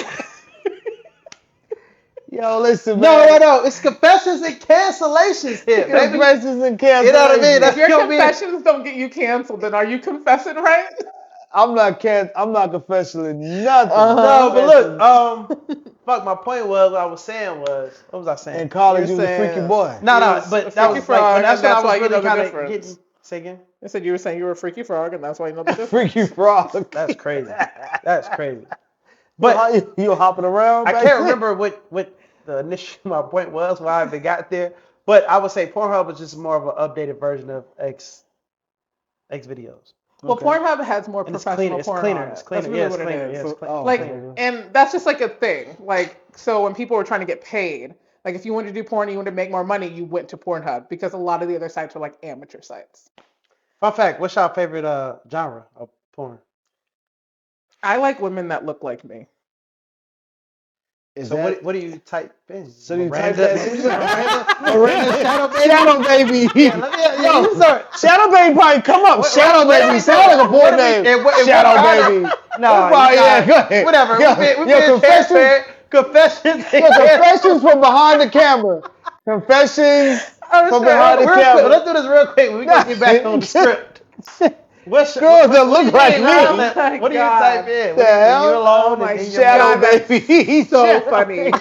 Yo, listen, man. No. It's confessions and cancellations here. Confessions and cancellations. You know what I mean? If your confessions don't get you canceled, then are you confessing right? I'm not confessing nothing. No, but look, fuck. My point was, what was I saying? In college, you was a freaky boy. No, but that was like, that's when I was really kind of getting. Say again. I said you were saying you were a freaky frog, and that's why you know the difference. Freaky frog. That's crazy. That's crazy. But you were hopping around. I can't remember what the initial my point was, why I even got there. But I would say Pornhub is just more of an updated version of X videos. Well, Pornhub has more professional porn. It's cleaner. That's really what it is. And that's just like a thing. Like, so when people were trying to get paid, like if you wanted to do porn and you wanted to make more money, you went to Pornhub because a lot of the other sites are like amateur sites. Fun fact: what's your favorite genre of porn? I like women that look like me. What do you type in? So you Miranda, type that Shadow Baby. Shadow Baby probably come up. Shadow Baby sound like a boy name. Shadow Baby. No, go ahead. Whatever. Confessions from behind the camera. Confessions from behind the camera. Let's do this real quick. We're going to get back on the script. Girls that look like me. What do you type in? The hell? You alone? My Shadow Baby. He's so funny.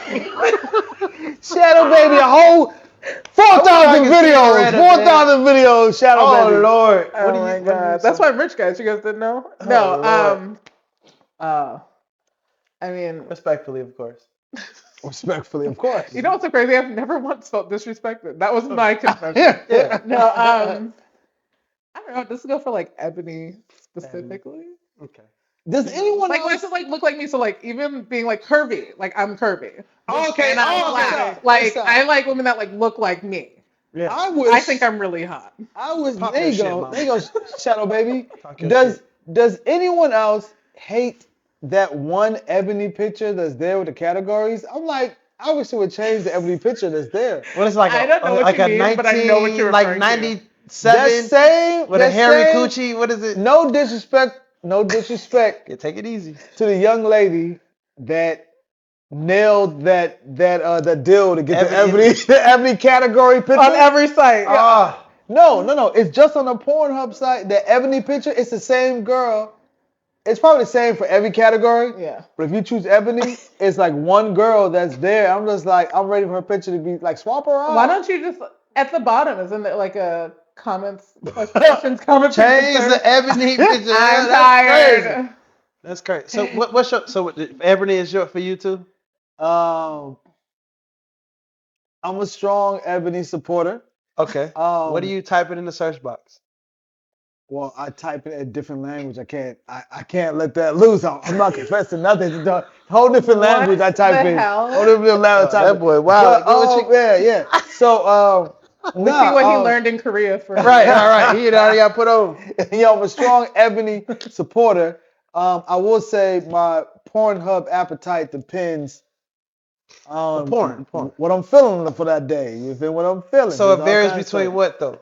Shadow Baby, a whole 4,000 videos. 4,000 videos. Shadow Baby. Oh Lord. Oh my God. That's why I'm rich, guys. You guys didn't know? No. I mean, respectfully, of course. Respectfully, of course. You know what's so crazy? I've never once felt disrespected. That was my confession. Yeah. No. I don't know. Does it go for like ebony specifically? Okay. Does anyone like does it like look like me? So like even being like curvy, like I'm curvy. Okay. And I'm black. Like I like women that like look like me. Yeah. I think I'm really hot. There you go, Shadow Baby. Does anyone else hate that one ebony picture that's there with the categories? I'm like, I wish it would change the ebony picture that's there. What is like? I don't know what you mean, but I know what you're referring like to. 97 with a hairy coochie. What is it? No disrespect. Yeah, take it easy. To the young lady that nailed that deal to get Ebony. the Ebony category picture On every site. Yeah. No. It's just on the Pornhub site. The Ebony picture, it's the same girl. It's probably the same for every category. Yeah. But if you choose Ebony, it's like one girl that's there. I'm just like, I'm ready for her picture to be like, swap her out. Why don't you just at the bottom? Isn't it like a comments, questions, comments? Change the Ebony picture. I'm That's tired. crazy. That's crazy. So what's your Ebony is short for you too? I'm a strong Ebony supporter. Okay. What do you type it in the search box? Well, I type it in a different language. I can't let that loose. I'm not confessing nothing. It's a whole different language I type the in. hell? Whole different language I type That in. boy, wow. But, yeah. So, We see what he learned in Korea for Right, all right. He already got put on. I'm a strong Ebony supporter. I will say my Pornhub appetite depends on Porn. what I'm feeling for that day. You feel what I'm feeling? So it There's all varies kinds of between stuff. what though?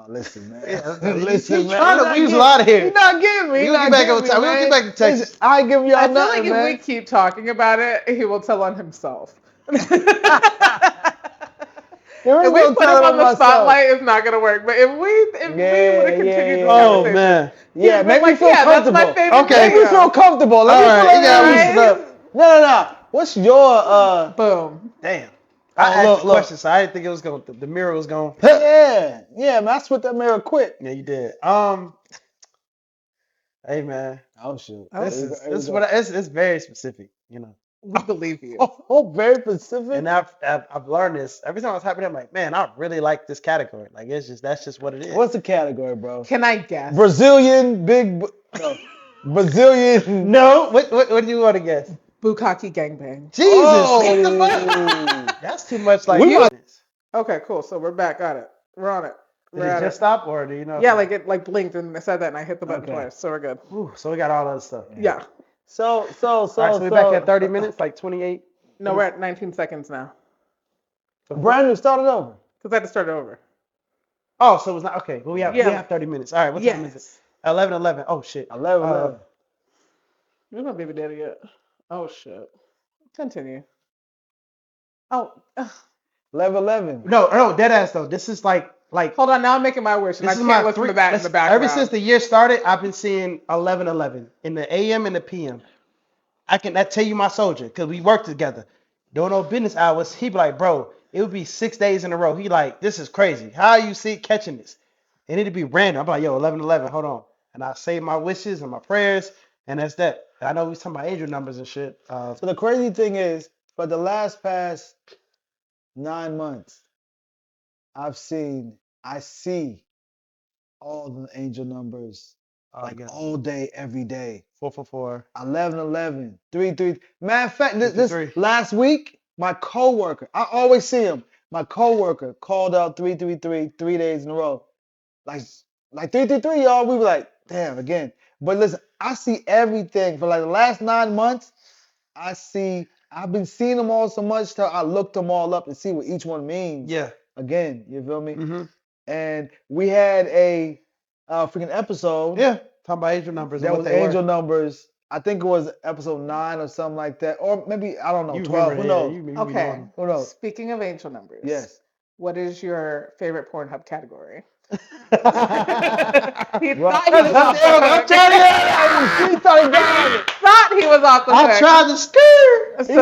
Listen, man. He's man. trying to You're weasel not out of here. You're not getting me. We'll You're get not back getting on me, time. We'll man. get back to Texas. Listen, I ain't giving y'all I feel nothing, like if man. we keep talking about it, he will tell on himself. There is If we no put him telling on the myself. spotlight, it's not gonna work. But if we would have continued this Oh conversation, man. Yeah, make me feel that's comfortable. my favorite Okay. Make me feel comfortable. Let me All right, feel you gotta like loosen up. No. What's your Boom. Damn. I asked look. the question, so I didn't think it was going. The mirror was going. Yeah, man. I switched that mirror quick. Yeah, you did. Hey man, Oh shoot. this is what it's very specific, you know. We believe you. Oh, very specific. And I've learned this every time I was happening. I'm like, man, I really like this category. Like that's just what it is. What's the category, bro? Can I guess? Brazilian Brazilian. No, what do you want to guess? Bukkake gangbang. Jesus, what the Oh. fuck? That's too much. Like, Okay, cool. So we're back. Got it. We're on it. did We're it at just it. stop or do you know? Yeah, like it blinked and I said that and I hit the button Okay. twice. So we're good. Ooh, so we got all that stuff. Yeah. So All right, so we're back at 30 minutes, like 28. No, we're at 19 seconds now. Brand new, started over. Because I had to start it over. Oh, so it's not okay. Well, we have 30 minutes. All right, what time is it? 11:11. Oh shit. 11. Where's my baby daddy yet? Oh shit. Continue. Oh, 11. No, dead ass though. This is like hold on. Now I'm making my wish, and I this is can't my listen three. to that in the background. Ever since the year started, I've been seeing 11:11 in the AM and the PM. That tell you my soldier because we work together. Doing no business hours. He be like, bro, it would be 6 days in a row. He like, this is crazy. How you catching this? It need to be random. I'm like, yo, 11:11. Hold on, and I say my wishes and my prayers, and that's that. And I know we talking about angel numbers and shit. So the crazy thing is, for the past 9 months, I see all the angel numbers all day, every day. 444. 11, 3. Matter of fact, this 53. last week, my coworker, I always see him. My coworker called out 333 3 days in a row. Like 333, y'all. We were like, damn, again. But listen, I see everything for like the last 9 months. I've been seeing them all so much till I looked them all up to see what each one means. Yeah. Again, you feel me? Mm-hmm. And we had a freaking episode. Yeah. Talking about angel numbers. That and was what they angel were. numbers. I think it was episode 9 or something like that. Or maybe, I don't know, You 12. remember Who that, knows? you Okay. know. Who knows? Speaking of angel numbers. Yes. What is your favorite Pornhub category? He Well, thought he was off the I'm hook. trying to he started dying. Thought he was off the hook. I tried to scare. He So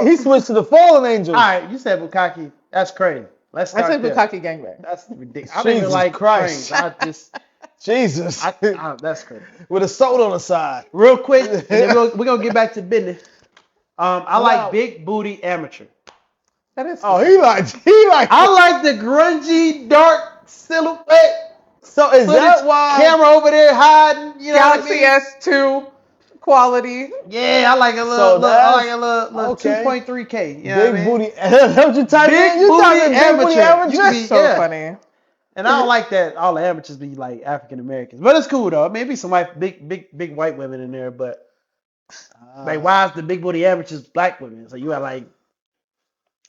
said he switched to the fallen angels. All right, you said Bukkake. That's crazy. Let's I start said there. Bukkake gangbang. That's ridiculous. I don't even Jesus like Christ. trains. I just, Jesus. that's crazy. With a soda on the side. Real quick, and then we're gonna get back to business. I Wow. like big booty amateur. That is. Oh, he like. I like the grungy dark silhouette. So is that why? Camera over there hiding? You know Galaxy what I mean? S2 quality. Yeah, I like a little. So I like a that's- little okay. 2.3K. You know what I Big mean? booty. That's what you type Big in? You booty type in big booty amateur. amateur? You be- So Yeah. funny. And I don't like that all the amateurs be like African Americans, but it's cool though. Maybe some big white women in there, but like why is the big booty amateurs black women? So you got like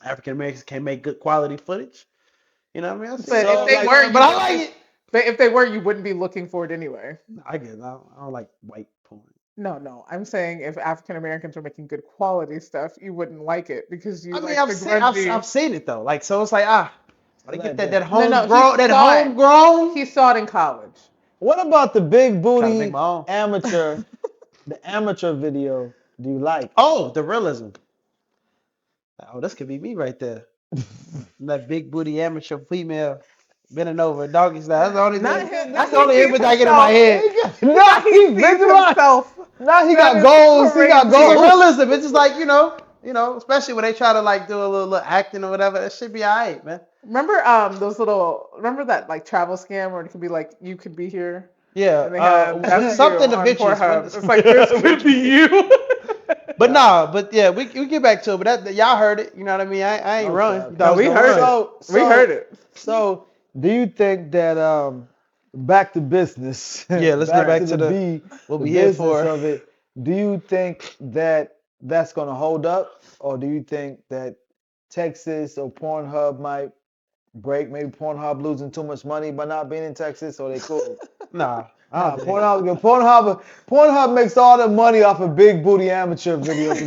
African Americans can't make good quality footage. You know what I mean? But if they were, but I like it. But if they were, you wouldn't be looking for it anyway. I guess I don't like white porn. No. I'm saying if African Americans were making good quality stuff, you wouldn't like it because you I mean, like the grungy. I've seen it though. Like, so it's like, they get that No, homegrown, he saw it. homegrown. He saw it in college. What about the big Trying to make booty my own. amateur, the amateur video? Do you like? Oh, the realism. Oh, this could be me right there. That big booty amateur female bending over doggy style. That's the only Not thing. him. That's He the only sees image I get in my head. Now He he's sees visualized. himself. Now he That got is goals. He got crazy. It's goals. realism. It's just like, especially when they try to like do a little acting or whatever. That should be alright, man. Remember remember that like travel scam where it could be like you could be here? Yeah. And they have that's something you of on interest. Pornhub. It's like this could be you. But yeah, we get back to it. But that y'all heard it. You know what I mean? I ain't Okay, run. okay. No, we heard it. We heard it. So, do you think that back to business? Yeah, let's get back to what the we here business for. of it. Do you think that that's going to hold up, or do you think that Texas or Pornhub might break? Maybe Pornhub losing too much money by not being in Texas, or they cool? Nah. Nah, Pornhub makes all the money off of big booty amateur videos.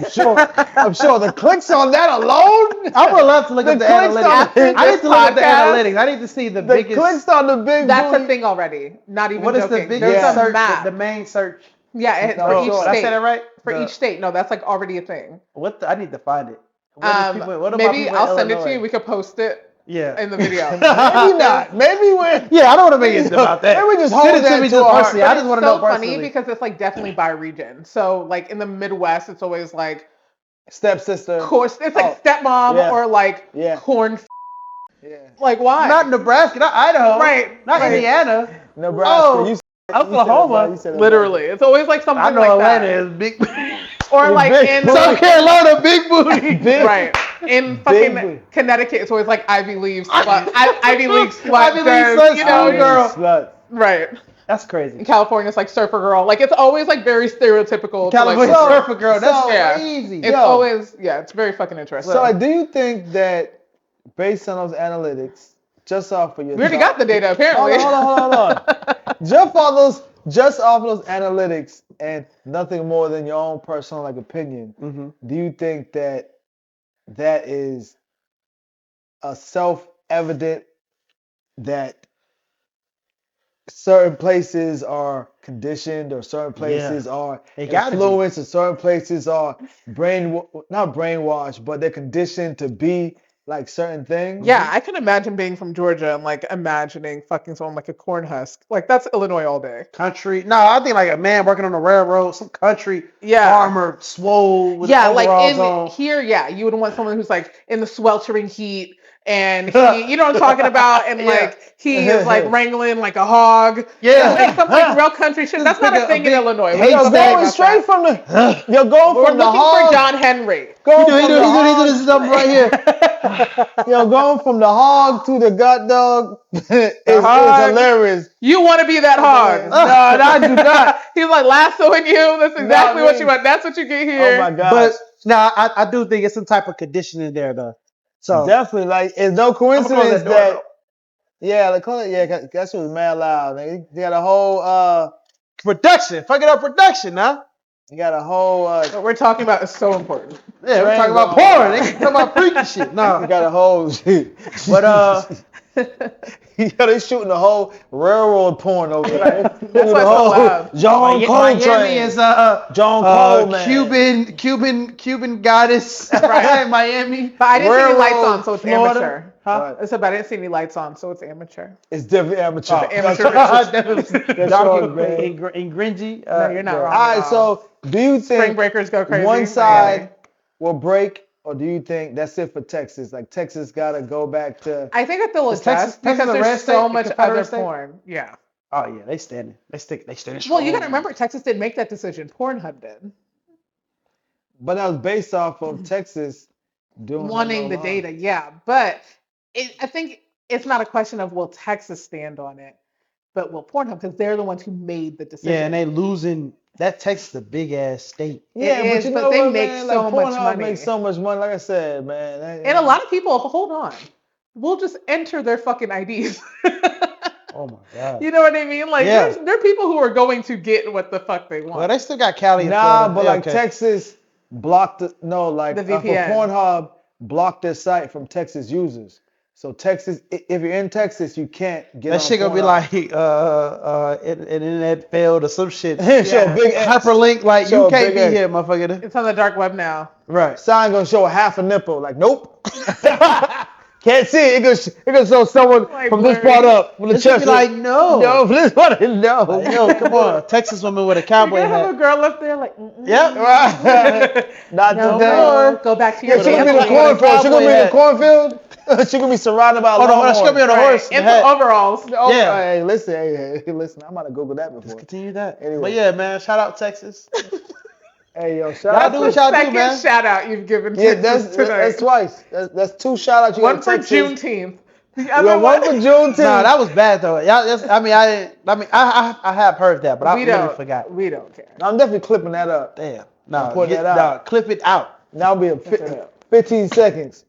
I'm sure the clicks on that alone. I would love to look at the clicks analytics. on I need to look at the podcast, analytics. I need to see the The biggest. clicks on the big That's booty. a thing already. Not even What is joking. the biggest There's a search? map. The main search. Yeah, No, for each sure. Did I say state. that right? For each state. No, that's like already a thing. I need to find it. What are my Maybe people in I'll send it to Illinois? you. We could post it Yeah. in the video. Maybe not. Maybe when. Yeah, I don't want to make it about that. Maybe just hold Send it that to me to just our- personally. But I just want to know it's so funny personally. because it's like definitely by region. So like in the Midwest, it's always like Stepsister. course. It's like stepmom yeah. or like Yeah. corn. Yeah. Like why? Not Nebraska, not Idaho, Right. not right. Indiana. Nebraska. Oh, you said Oklahoma. you said Literally, it's always like something I know like Atlanta that. is big. Or like big in booty. South Carolina, big booty. right in Big fucking booty. Connecticut, it's always like Ivy League slut, Ivy League slut, Ivy League does, slut, you know, girl. Slut. right. That's crazy. In California, it's like surfer girl. Like it's always like very stereotypical. to, California like, surfer girl. That's yeah. crazy. It's always it's very fucking interesting. So do you think that based on those analytics, just off of your we already got the data apparently. Hold on. just off those analytics and nothing more than your own personal like opinion, do you think that is a self-evident that certain places are conditioned or certain places are They gotta be. influenced or certain places are not brainwashed, but they're conditioned to be like certain things? Yeah, I can imagine being from Georgia and like imagining fucking someone like a corn husk. Like that's Illinois all day. Country. No, I think like a man working on the railroad, some country farmer, swole with like overalls in on. here, you would want someone who's like in the sweltering heat and he, you know what I'm talking about, and like he is like wrangling like a hog. Yeah. Like some like real country shit. That's not a thing in Illinois. Hey, you're going straight from the. You're going We're from the looking hog. for John Henry. Going He from the do hog. this stuff right here. Yo, going from the hog to the gut dog is hog. hilarious. You want to be that hog? No, I do not. He's like lassoing you. That's exactly what me. you want. That's what you get here. Oh my god! But no, I do think it's some type of conditioning there though. So Definitely, like it's no I'ma close coincidence that door, that. though. Yeah, like that shit was mad loud. They got a whole production, fucking up production, huh? you got a whole What we're talking about is so important. Yeah, we're talking about porn. They talking about freaky shit. you No, got a whole but they shooting the whole railroad porn over there. That's why it's so loud. John Miami Coltrane is John Coleman. Cuban goddess. Right. Miami. But I didn't see any Railroad, lights on, so it's Florida. amateur. Huh? I said, but I didn't see any lights on, so it's amateur. It's definitely amateur. Amateur That's riches. short, Dark man. and gringy. No, you're not wrong. All right, so do you Spring think breakers go crazy. one side will break, or do you think that's it for Texas? Like Texas got to go back to. I think that they'll Is adjust Texas because a red there's state, so a much Confederate other state? porn. Yeah. Oh yeah, they standing. They standing strong. Well, you got to remember, Texas didn't make that decision. Pornhub did. But that was based off of Texas doing Wanting the data, yeah. But I think it's not a question of will Texas stand on it, but will Pornhub, because they're the ones who made the decision. Yeah, and they losing. That Texas is a big ass state. Yeah, It is, but you but know they what, make man? so Like, much Pornhub money. makes so much money. Like I said, man. And a lot of people, hold on, we'll just enter their fucking IDs. Oh my god. You know what I mean? Like, Yeah. there are people who are going to get what the fuck they want. Well, they still got Cali and Nah, Florida. but Yeah, like okay. Texas blocked the The for VPN. Pornhub blocked their site from Texas users. So Texas, if you're in Texas, you can't get That on shit gonna be Pornhub. like internet failed or some shit. Show a Yeah. big X. Hyperlink, like Show you a can't big be X. here, motherfucker. It's on the dark web now. Right. Sign gonna show half a nipple. Like, nope. Can't see it. It gonna show someone Like from this blurry. part up, from the It's gonna chest. be like, no. No, from this part, no. Like, yo, come on. Texas woman with a You cowboy gotta have a hat. girl up there like, mm-mm. Yep. Right. Not No today. more. Go back to your Yeah, she gonna be in the family. cornfield. She gonna be in the Hat. cornfield. She gonna be surrounded by Oh no, she's gonna be on a Right. horse. In hat. some overalls. Oh, Yeah. Hey, listen, hey, listen. I'm about to Google that Let's before. continue that. Anyway. But yeah, man, shout out Texas. Hey, yo, Y'all shout do out what to y'all do, Second man. shout out you've given Yeah, Texas tonight. that's twice. That's two shout outs you One got for to Texas. Juneteenth. The You other got one for Juneteenth. Nah, that was bad though. Y'all, I have heard that, but I we literally don't forgot. We don't care. I'm definitely clipping that up. Damn. I'm No, putting that out. clip it out. Now be it up. 15 seconds.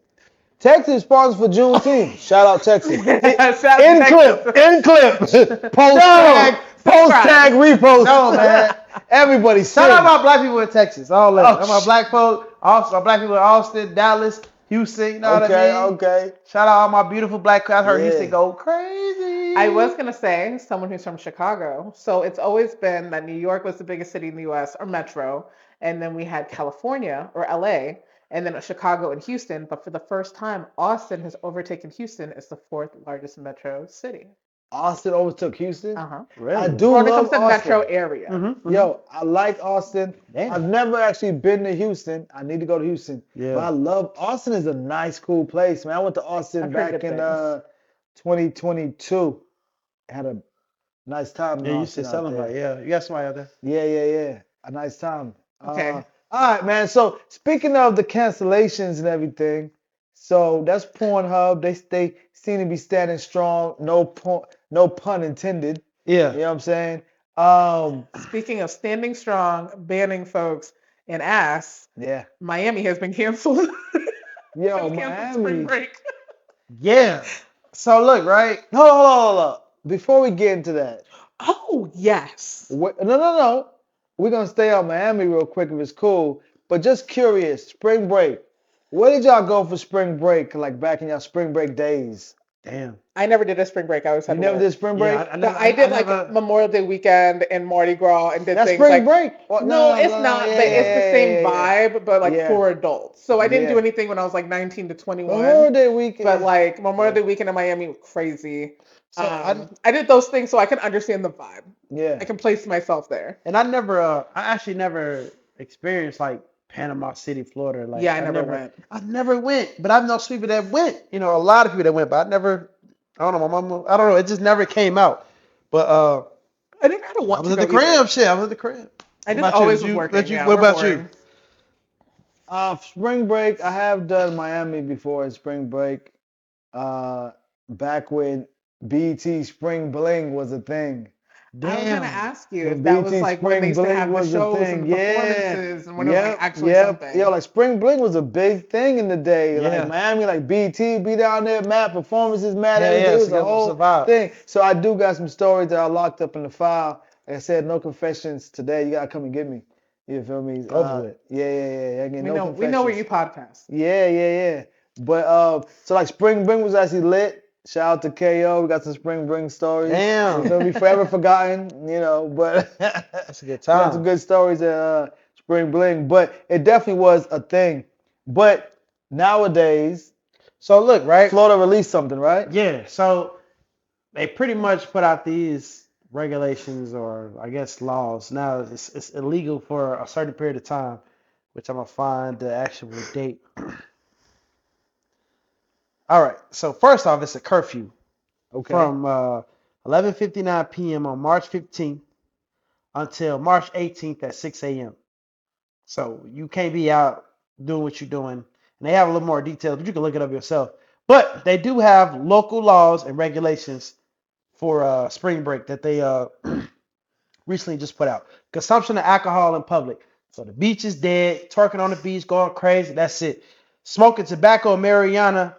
Texas sponsors for Juneteenth. Shout out Texas. Shout out In to clip. Texas. In clip. Post tag, repost. No, man. Everybody Shout sing. out my black people in Texas. All that. Oh, I'm my black folks. Also, my black people in Austin, Dallas, Houston. You know what I mean? Okay. Shout out all my beautiful black. I heard Yeah. Houston go crazy. I was gonna say someone who's from Chicago. So it's always been that New York was the biggest city in the U.S. or metro, and then we had California or L.A. and then Chicago and Houston. But for the first time, Austin has overtaken Houston as the fourth largest metro city. Austin overtook Houston. Really? I do When it love comes to Austin. metro area. Mhm. Yo, I like Austin. Damn. I've never actually been to Houston. I need to go to Houston. Yeah. But I love Austin is a nice, cool place, man. I went to Austin I've heard back good in things. 2022. Had a nice time in Yeah, you Austin said out something there. about yeah. You got somebody out there. Yeah. A nice time. Okay. All right, man. So speaking of the cancellations and everything, so that's Pornhub. They seem to be standing strong. No pun intended. Yeah. You know what I'm saying? Speaking of standing strong, banning folks and ass, Yeah. Miami has been canceled. Yo, Canceled spring Miami. break. Yeah. So look, right? Hold on. Before we get into that, Oh yes. no. We're gonna stay on Miami real quick if it's cool. But just curious, spring break. Where did y'all go for spring break? Like back in your spring break days? Damn. I never did a spring break. I always You had never work. did spring break? Yeah, I did like never- Memorial Day weekend and Mardi Gras and did That's things spring like break. Well, no, it's not, yeah, but it's the same yeah. vibe, but like Yeah. for adults. So I didn't Yeah. do anything when I was like 19 to 21. Memorial Day weekend. But like Memorial Yeah. Day weekend in Miami was crazy. So I did those things so I can understand the vibe. Yeah. I can place myself there. And I actually never experienced like Panama City, Florida. Like Yeah, I never went. I never went, but I know some people that went. You know, a lot of people that went, but I don't know. My mama, I don't know. It just never came out. But I never had a I want was to at the go either. crib. Shit, I was at the crib. I What just about you? always You- was what working. you- Yeah, what we're about you? boring. Spring break. I have done Miami before in spring break. Back when BT Spring Bling was a thing. I was gonna Damn. ask you When if that was BT like when they used to Spring have Bling the was a shows thing. and the performances and when it was like actually Yep. something. Yo, like Spring Bling was a big thing in the day. Yeah. Like Miami, like BT be down there, mad performances, mad Yeah, everything. yeah, It was so a it was whole a vibe. thing. So I do got some stories that are locked up in the file. Like I said, no confessions today. You gotta come and get me. You feel me? Over with. Yeah. I get we no know confessions. we know where you podcast. Yeah. But so like Spring Bring was actually lit. Shout out to KO. We got some Spring Bring stories. Damn. You feel me? Forever forgotten, but That's a good we got time. some good stories at Spring Bling. But it definitely was a thing. But nowadays, So look, right? Florida released something, right? Yeah. So they pretty much put out these regulations or I guess laws. Now it's illegal for a certain period of time, which I'm gonna find the actual date. All right. So first off, it's a curfew Okay. from 11:59 p.m. on March 15th until March 18th at 6 a.m. So you can't be out doing what you're doing. And they have a little more details, but you can look it up yourself. But they do have local laws and regulations for spring break that they recently just put out. Consumption of alcohol in public. So the beach is dead, twerking on the beach, going crazy. That's it. Smoking tobacco and marijuana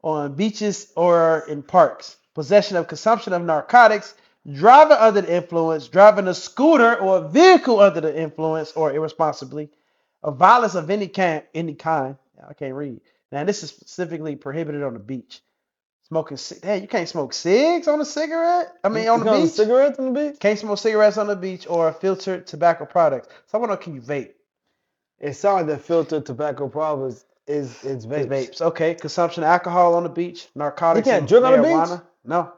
on beaches or in parks. possession of consumption of narcotics, driving under the influence, driving a scooter or a vehicle under the influence or irresponsibly, of violence of any kind. I can't read. Now this is specifically prohibited on the beach. Smoking, hey, you can't smoke cigs on a cigarette. On the beach. Cigarettes on the beach? Can't smoke cigarettes on the beach or filtered tobacco products. So I want to know, can you vape? It sounds that filtered tobacco products is vapes. Vapes. Okay. Consumption of alcohol on the beach, narcotics. You can't drink on the marijuana. beach? No.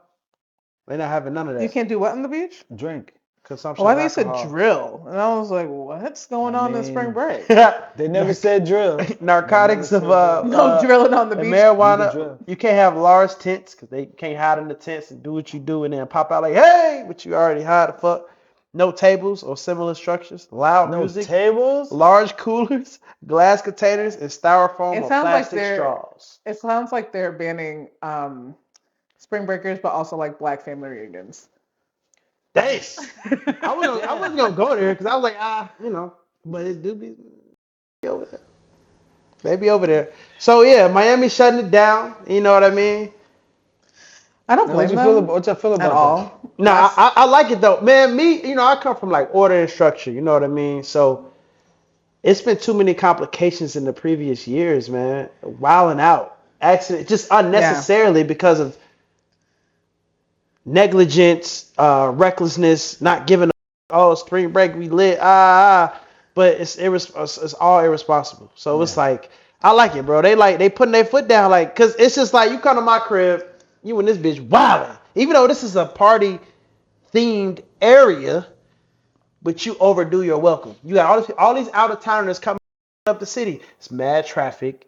They're not having none of that. You can't do what on the beach? Drink. Consumption Oh, I of think you alcohol. said drill. And I was like, what's going on in spring break? They never said drill. Narcotics of No drilling on the and beach. marijuana. You can't have large tents because they can't hide in the tents and do what you do and then pop out like, hey, but you already hide the fuck. No tables or similar structures. Loud music. Tables. Large coolers, glass containers, and styrofoam or plastic straws. It sounds like they're banning spring breakers, but also like black family reunions. Thanks. I wasn't gonna go there because I was like, but it do be over there. They be over there. So yeah, Miami shutting it down. You know what I mean? I don't blame them. What y'all feel about at all? No, I like it though, man. I come from like order and structure. You know what I mean? So it's been too many complications in the previous years, man. Wilding out, accident, just unnecessarily because of negligence, recklessness, not giving spring break we lit, but it's all irresponsible. So it's like, I like it, bro. They putting their foot down, like, cause it's just like you come to my crib, you and this bitch wilding, even though this is a party themed area, but you overdo your welcome. You got all these out of towners coming up the city. It's mad traffic.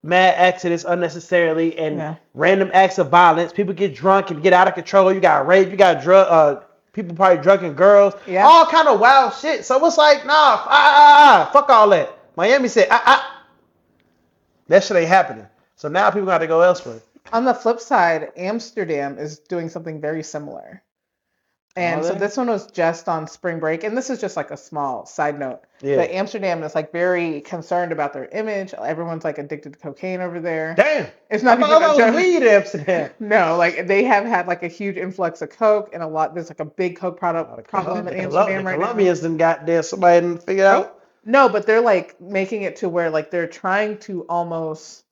Mad accidents unnecessarily and random acts of violence. People get drunk and get out of control. You got rape. You got drug. People probably drunken girls. Yeah. All kind of wild shit. So it's like, nah, fuck all that. Miami said, that shit ain't happening. So now people got to go elsewhere. On the flip side, Amsterdam is doing something very similar. And so this one was just on spring break, and this is just like a small side note. Yeah. But Amsterdam is like very concerned about their image. Everyone's like addicted to cocaine over there. Damn, it's not even a joke. Weed Amsterdam. No, like they have had like a huge influx of coke and there's like a big coke problem in Amsterdam right now. Colombians done got there. Somebody didn't figure out. No, but they're like making it to where like they're trying to almost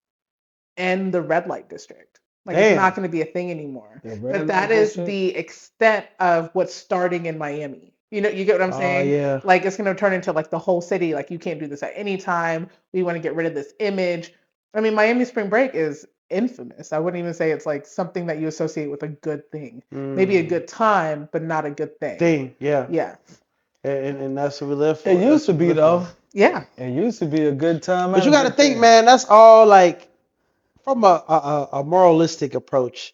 end the red light district. Like it's not going to be a thing anymore. But that is the extent of what's starting in Miami. You get what I'm saying? Yeah. Like it's going to turn into like the whole city. Like you can't do this at any time. We want to get rid of this image. I mean, Miami spring break is infamous. I wouldn't even say it's like something that you associate with a good thing. Maybe a good time, but not a good thing. Yeah. Yeah. And that's what we live for. It used to be though. Yeah. It used to be a good time. But you got to think, man. That's all like. From a moralistic approach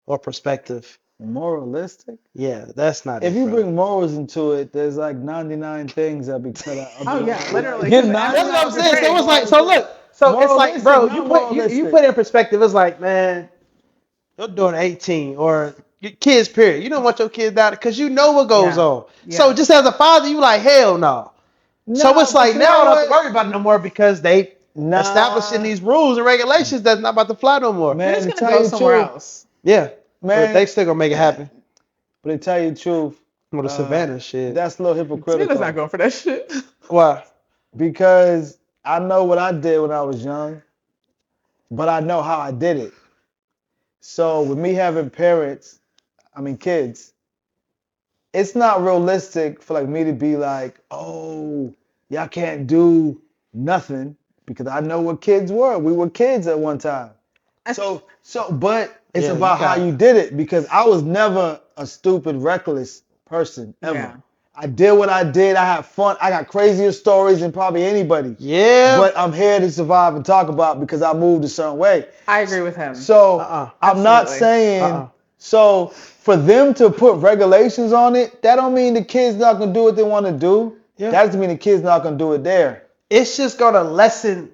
or perspective. Moralistic? Yeah, that's not if it. If you bring morals into it, there's like 99 things that be cut out. Oh yeah, literally. That's what I'm saying. So it's like, so look, so it's like, bro, you put it in perspective. It's like, man, you're doing 18 or your kids. Period. You don't want your kids down because you know what goes on. Yeah. So just as a father, you like hell no. So it's like now I don't have to worry about it no more because they. Establishing these rules and regulations that's not about to fly no more. Man, it's gonna go somewhere else. Yeah, man, but they still gonna make it happen. But to tell you the truth, with the Savannah shit, that's a little hypocritical. Savannah's not going for that shit. Why? Because I know what I did when I was young, but I know how I did it. So with me having kids, it's not realistic for like me to be like, oh, y'all can't do nothing. Because I know what kids were. We were kids at one time. But it's about how you did it. Because I was never a stupid, reckless person ever. Yeah. I did what I did. I had fun. I got crazier stories than probably anybody. Yeah. But I'm here to survive and talk about because I moved a certain way. I agree with him. So I'm not saying. So for them to put regulations on it, that don't mean the kids not gonna do what they want to do. Yeah. That doesn't mean the kids not gonna do it there. It's just gonna lessen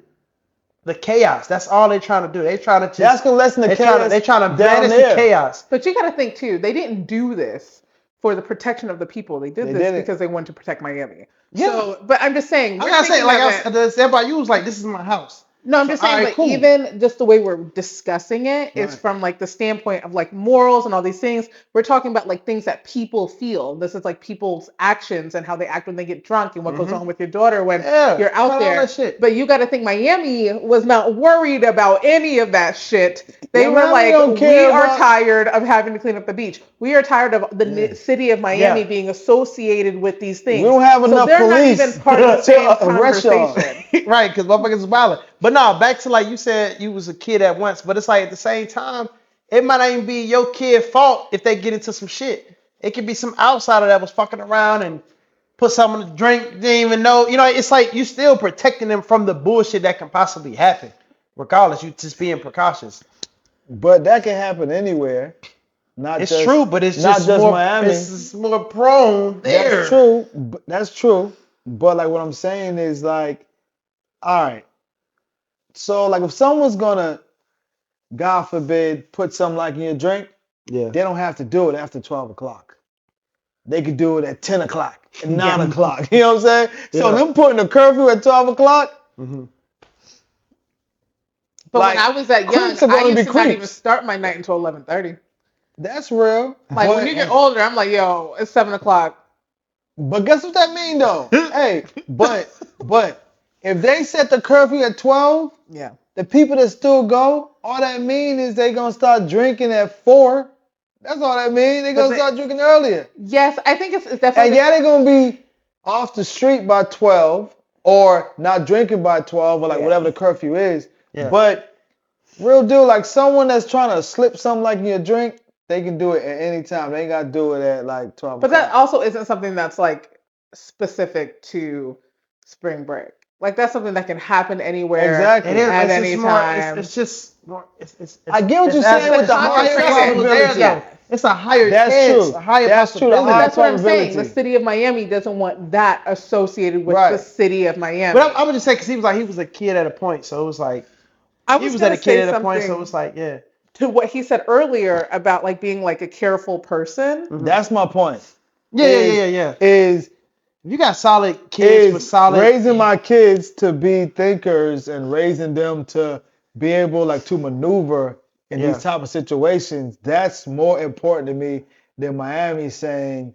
the chaos. That's all they're trying to do. They're trying to just. That's gonna lessen the chaos. They're trying to banish the chaos. But you gotta think too. They didn't do this for the protection of the people. They did this because they wanted to protect Miami. Yeah. So, but I'm just saying. I gotta say, like everybody, you was like, "This is my house." No, I'm just saying, alright, but cool. even just the way we're discussing it is Right. from like the standpoint of like morals and all these things. We're talking about like things that people feel. This is like people's actions and how they act when they get drunk and what goes on with your daughter when you're out all there. that shit. But you got to think Miami was not worried about any of that shit. They Yeah, were Miami like, don't we care are about- tired of having to clean up the beach. We are tired of the city of Miami Yeah. being associated with these things. We don't have so enough they're police not even part of the to same arrest y'all. conversation. Right, because motherfuckers is violent. But no, back to like you said, you was a kid at once, but it's like at the same time, it might not even be your kid's fault if they get into some shit. It could be some outsider that was fucking around and put something in the drink, didn't even know. You know, it's like you still protecting them from the bullshit that can possibly happen. Regardless, you just being precautious. But that can happen anywhere. Not It's just, true, but it's not just just more, Miami. it's just more prone there. That's true. That's true. But like what I'm saying is like, all right. So like if someone's gonna, God forbid, put something like in your drink, Yeah. they don't have to do it after 12 o'clock. They could do it at 10 o'clock, at 9 o'clock. You know what I'm saying? So Yeah. them putting a curfew at 12 o'clock, Mm-hmm. But like, when I was that young, creeps are I gonna used be to not even creeps. start my night until 11:30. That's real. Like when you get older, I'm like, yo, it's 7 o'clock. But guess what that mean though? Hey, but if they set the curfew at 12, Yeah. the people that still go, all that mean is they gonna start drinking at 4. That's all that mean. They gonna start drinking earlier. Yes, I think it's And definitely. yeah, they're gonna be off the street by 12 or not drinking by 12 or like whatever the curfew is. Yeah. But real deal, like someone that's trying to slip something like in your drink, they can do it at any time. They ain't gotta do it at like 12 But that o'clock. also isn't something that's like specific to spring break. Like that's something that can happen anywhere. Exactly. It is. At It's any just more. time. It's just more. It's I get what you're saying with the higher probability. Yeah. It's a higher That's chance, true. a higher That's true. The possibility. higher That's what I'm saying. The probability. city of Miami doesn't want that associated with the city of Miami. But I'm just saying because he was like he was a kid at a point, so it was like I he was was at gonna a kid say at a point, so it something was like yeah. to what he said earlier about like being like a careful person. That's my point. Yeah. Is You got solid kids with solid raising my kids to be thinkers and raising them to be able like to maneuver in these type of situations. That's more important to me than Miami saying,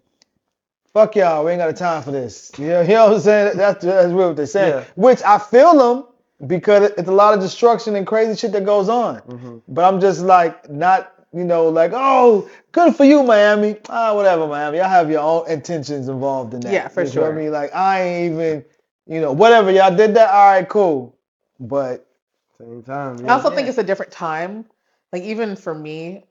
"Fuck y'all, we ain't got time for this." You know what I'm saying? That's real what they're saying. Yeah. Which I feel them because it's a lot of destruction and crazy shit that goes on. But I'm just like not. Like, oh, good for you, Miami. Whatever, Miami. Y'all have your own intentions involved in that. Yeah, for You know what sure. I mean? Like, I ain't even, whatever. Y'all did that? All right, cool. But same time. I also think it's a different time. Like even for me,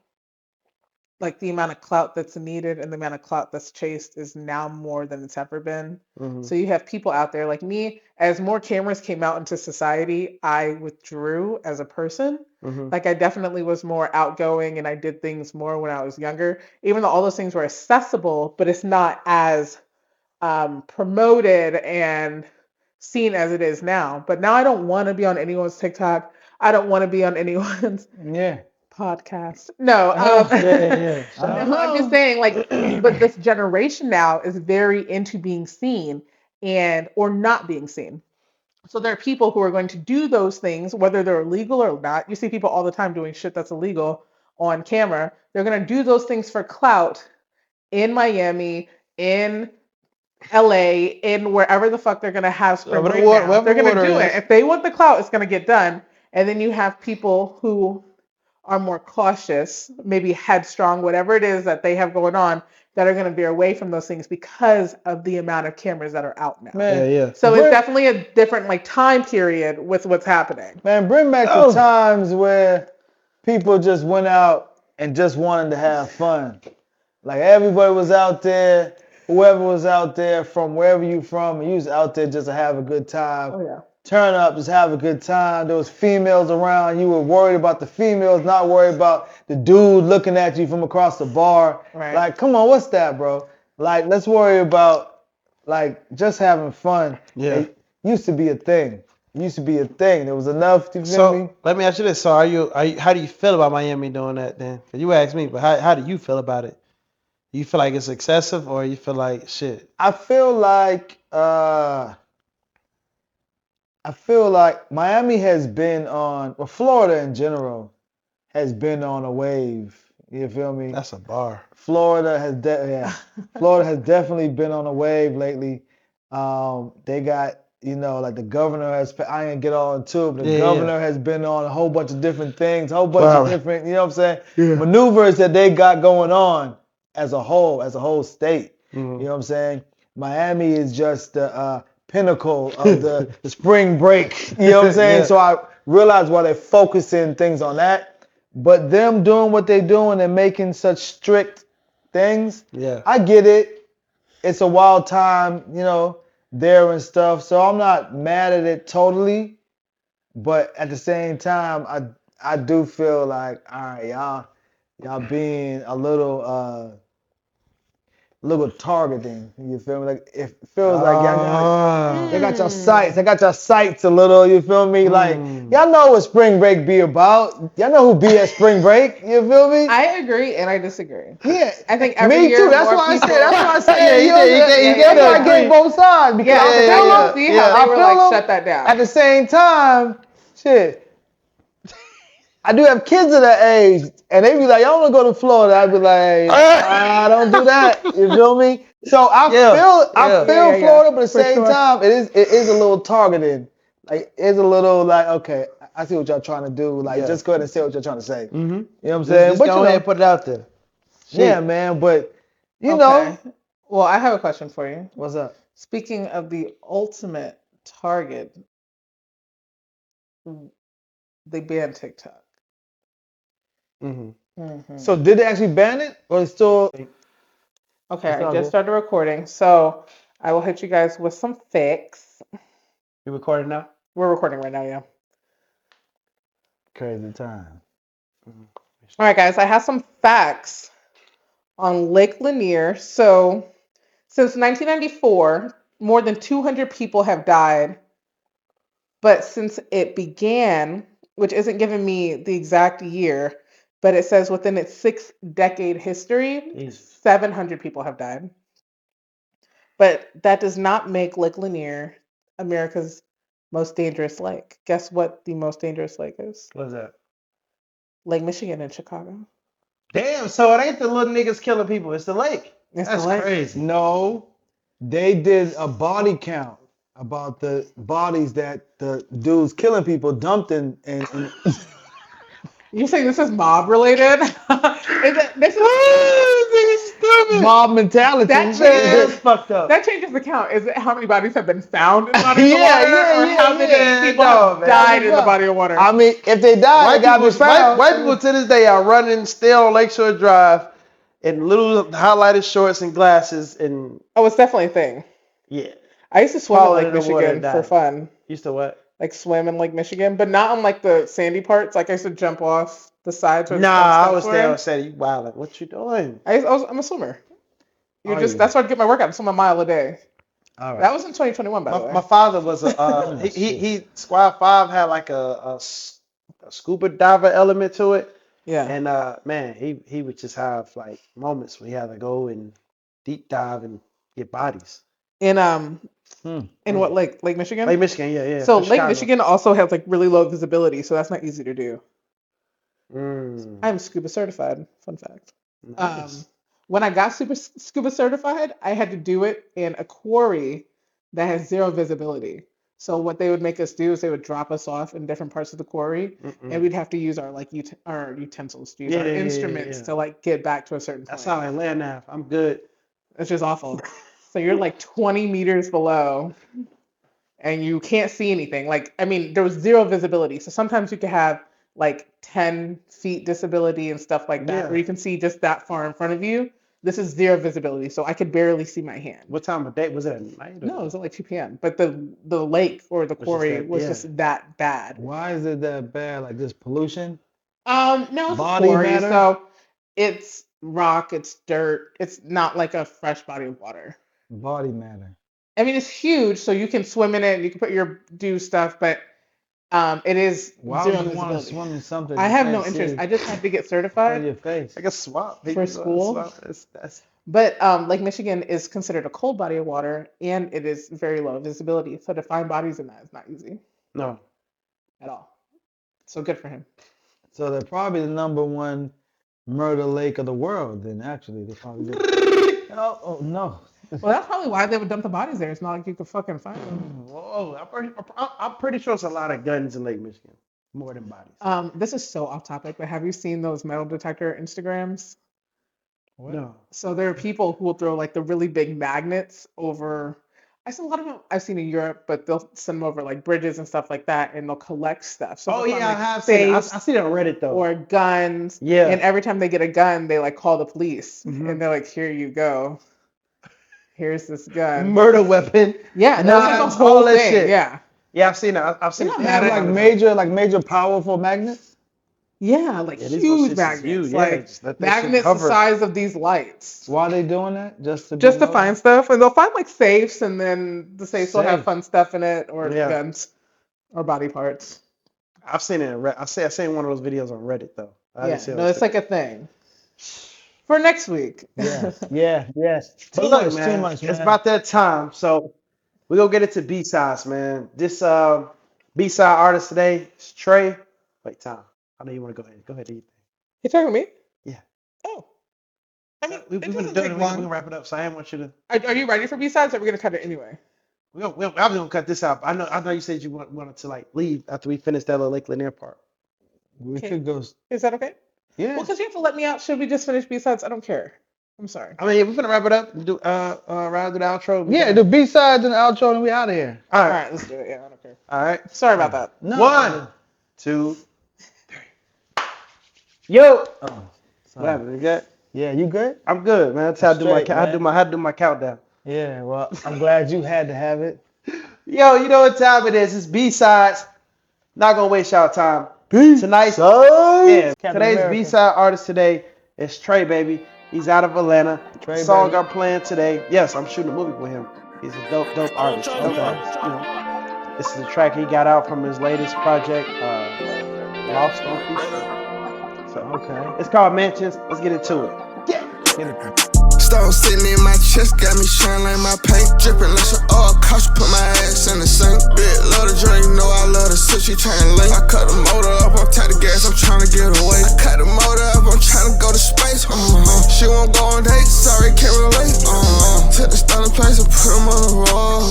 like the amount of clout that's needed and the amount of clout that's chased is now more than it's ever been. So you have people out there like me, as more cameras came out into society, I withdrew as a person. Like I definitely was more outgoing and I did things more when I was younger, even though all those things were accessible, but it's not as promoted and seen as it is now. But now I don't want to be on anyone's TikTok. I don't want to be on anyone's podcast. No, no, I'm just saying, like, but this generation now is very into being seen and or not being seen. So there are people who are going to do those things, whether they're illegal or not. You see people all the time doing shit that's illegal on camera. They're going to do those things for clout in Miami, in LA, in wherever the fuck they're going to have spring break now. They're going to do it. If they want the clout, it's going to get done. And then you have people who are more cautious, maybe headstrong, whatever it is that they have going on, that are going to veer away from those things because of the amount of cameras that are out now. Man, So it's definitely a different like time period with what's happening. Man, bring back the times where people just went out and just wanted to have fun. Like everybody was out there, whoever was out there from wherever you from, and you was out there just to have a good time. Oh yeah. Turn up, just have a good time. There was females around. You were worried about the females, not worried about the dude looking at you from across the bar. Right. Like, come on, what's that, bro? Like, let's worry about, like, just having fun. Yeah. It used to be a thing. There was enough, you feel me? Let me ask you this. So how do you feel about Miami doing that then? 'Cause you asked me, but how do you feel about it? You feel like it's excessive or you feel like shit? I feel like, I feel like Miami has been on, well, Florida in general has been on a wave. You feel me? That's a bar. Florida has Florida has definitely been on a wave lately. They got, like the governor I ain't get all into it, but the governor has been on a whole bunch of different things, whole bunch of different, you know what I'm saying, maneuvers that they got going on as a whole state. You know what I'm saying? Miami is just the pinnacle of the spring break. You know what I'm saying? So I realize why they're focusing things on that. But them doing what they're doing and making such strict things, I get it. It's a wild time, there and stuff. So I'm not mad at it totally. But at the same time, I do feel like, all right, y'all being a little targeting. You feel me? Like it feels like y'all got your sights. They got your sights a little. You feel me? Like y'all know what spring break be about. Y'all know who be at spring break. You feel me? I agree and I disagree. Yeah, I think every me year too. That's more why people. I said. He That's why I get both sides because I feel I them. see how they were feel like them. shut that down. At the same time, shit. I do have kids of that age, and they be like, "Y'all want to go to Florida?" I'd be like, "I don't do that." You feel me? So I feel Florida, but at the same time, it is a little targeted. Like it's a little like, okay, I see what y'all trying to do. Like, just go ahead and say what you're trying to say. You know what I'm saying? Just go ahead and put it out there. Yeah, man. But you know, Well, I have a question for you. what's up? Speaking of the ultimate target, they banned TikTok. So did they actually ban it, or it's still? Okay, I just started recording, so I will hit you guys with some facts. You recording now? We're recording right now, yeah. Crazy time. All right, guys, I have some facts on Lake Lanier. So, since 1994, more than 200 people have died. But since it began, which isn't giving me the exact year, but it says within its 6-decade history, 700 people have died. But that does not make Lake Lanier America's most dangerous lake. Guess what the most dangerous lake is? What's that? Lake Michigan in Chicago. Damn, so it ain't the little niggas killing people, it's the lake. It's That's the lake. crazy. No, they did a body count about the bodies that the dudes killing people dumped in. You saying this is mob related? This is mob mentality. That fucked up. That changes the count. Is it how many bodies have been found in the body of water, or how many people have died in the body of water? I mean, if they died, they got to be found. White people to this day are running still on Lakeshore Drive in little highlighted shorts and glasses and. Oh, it's definitely a thing. Yeah. I used to swim in Lake Michigan for fun. Used to what? Like swim in Lake Michigan, but not on like the sandy parts. Like I used to jump off the sides. Nah, I was there and said, "Wow, like what you doing?" I'm a swimmer. That's where I get my workout. I'm swimming a mile a day. All right. That was in 2021, by the way. My father was a he Squad 5 had like a scuba diver element to it. Yeah. And man, he would just have like moments where he had to go and deep dive and get bodies. In what Lake Michigan? Lake Michigan, yeah. So Lake Michigan also has like really low visibility, so that's not easy to do. I'm scuba certified. Fun fact. Nice. When I got scuba certified, I had to do it in a quarry that has zero visibility. So what they would make us do is they would drop us off in different parts of the quarry, and we'd have to use our our utensils, to use our instruments to like get back to a certain point. That's how I land now. I'm good. It's just awful. So you're like 20 meters below, and you can't see anything. Like, I mean, there was zero visibility. So sometimes you could have like 10 feet disability and stuff like that, where you can see just that far in front of you. This is zero visibility, so I could barely see my hand. What time of day was it? At night? No, it was at like 2 p.m. But the lake or the quarry was just that bad. Why is it that bad? Like this pollution? No, it's body a quarry, matter? So it's rock, it's dirt. It's not like a fresh body of water. Body matter. I mean, it's huge, so you can swim in it and you can do stuff, but it is zero visibility. Want to swim in something? I have no interest. I just had to get certified. Your face. Like a swap for school. But Lake Michigan is considered a cold body of water, and it is very low visibility. So to find bodies in that is not easy. No. at all. So good for him. So they're probably the number one murder lake of the world. Then actually, they probably do. Oh no. Well, that's probably why they would dump the bodies there. It's not like you could fucking find them. Whoa, I'm pretty sure it's a lot of guns in Lake Michigan, more than bodies. This is so off topic, but have you seen those metal detector Instagrams? What? No. So there are people who will throw like the really big magnets over. I see a lot of them I've seen in Europe, but they'll send them over like bridges and stuff like that, and they'll collect stuff. So Oh they'll find, yeah, I like, have seen it. I safes see it on Reddit though. or guns. Yeah. And every time they get a gun, they like call the police, Mhm. and they're like, "Here you go. Here's this gun." Murder weapon. Yeah, No, that's like the all whole that thing. shit. Yeah, Yeah, I've seen it. I've seen They're it. not They have like major powerful magnets. yeah, like Yeah, these huge shits is magnets, huge, yeah, like just let that shit magnets the cover. size of these lights. Why are they doing that? Just to Just to be find stuff, and they'll find like safes, and then the safes will have Safe. fun stuff in it, or Yeah. guns, or body parts. I've seen it. I seen one of those videos on Reddit though. I Yeah, didn't see no, it's like a thing for next week. Yes. But Too look, much, man, too much, man. it's about that time. So we're gonna get into B-sides, man. This B-side artist today is Trey. Wait, Tom. I know you want to go ahead. Go ahead, do your thing. You talking to me? Yeah. Oh, I mean, We're it gonna doesn't do take it. We long. can wrap it up. So I want you to. Are you ready for B-sides, or are we gonna cut it anyway? I was gonna cut this out. I know you said you wanted to like leave after we finish that little Lake Lanier part. We Okay. could go. Is that okay? Yeah. Well, because you have to let me out. Should we just finish B-sides? I don't care. I'm sorry. I mean, we're gonna wrap it up and do round to the outro. Yeah, the B sides and the outro, and we out of here. All All right. right, let's do it. Yeah, I don't care. All right. Sorry about that. No. 1, 2, 3. Yo. Oh, What sorry. happened? You good? Yeah, you good? I'm good, man. That's how I do my Straight, man. I had to do my countdown. Yeah. Well, I'm glad you had to have it. Yo, you know what time it is? It's B-sides. Not gonna waste y'all time. Tonight's Captain today's America. B-side artist today is Trey, baby. He's out of Atlanta. Trey, The song baby. I'm playing today. Yes, I'm shooting a movie with him. He's a dope artist. Okay. You know, this is a track he got out from his latest project, Lost on Peace. So Okay. it's called Mansions. Let's get into it. Get it. Stone sitting in my chest, got me shine like my paint. Dripping like some oil, caution, put my ass in the sink. Bitch, love to drink, know I love the shit, she trying late. I cut the motor up, I'm tight of gas, I'm trying to get away. I cut the motor up, I'm trying to go to space. She won't go on dates, sorry, can't relate. Took the starting place and put them on the wall.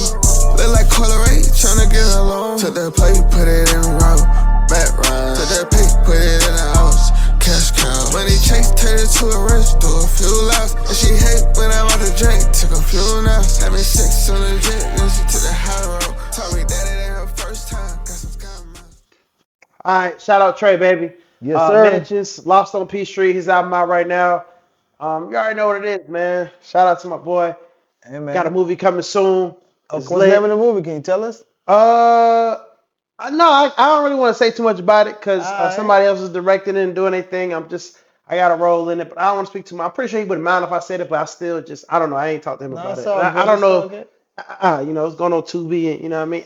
Look like Colorado, trying to get along. Took that plate, put it in the road. Back ride. Took that plate, put it in the house. Cash cow. Money chase, turn it to a rush, do a few laps. And she hate when I'm out the drink, took a few naps. Having sex on the jet, then she took the high road. Told me that it ain't her first time, got some scum. All right, shout out Trey, baby. Yes, sir. Mansions, Lost on Peace Street. His album out right now. You already know what it is, man. Shout out to my boy. Hey, man. Got a movie coming soon. What's It's the lit. name of the movie? Can you tell us? No, I don't really want to say too much about it because Alright. somebody else is directing it and doing anything. I got a role in it, but I don't want to speak too much. I'm pretty sure he wouldn't mind if I said it, but I don't know. I ain't talked to him No, about it's it. all And good. I don't It's all know. good. You know, it's going on Tubi, and you know what I mean.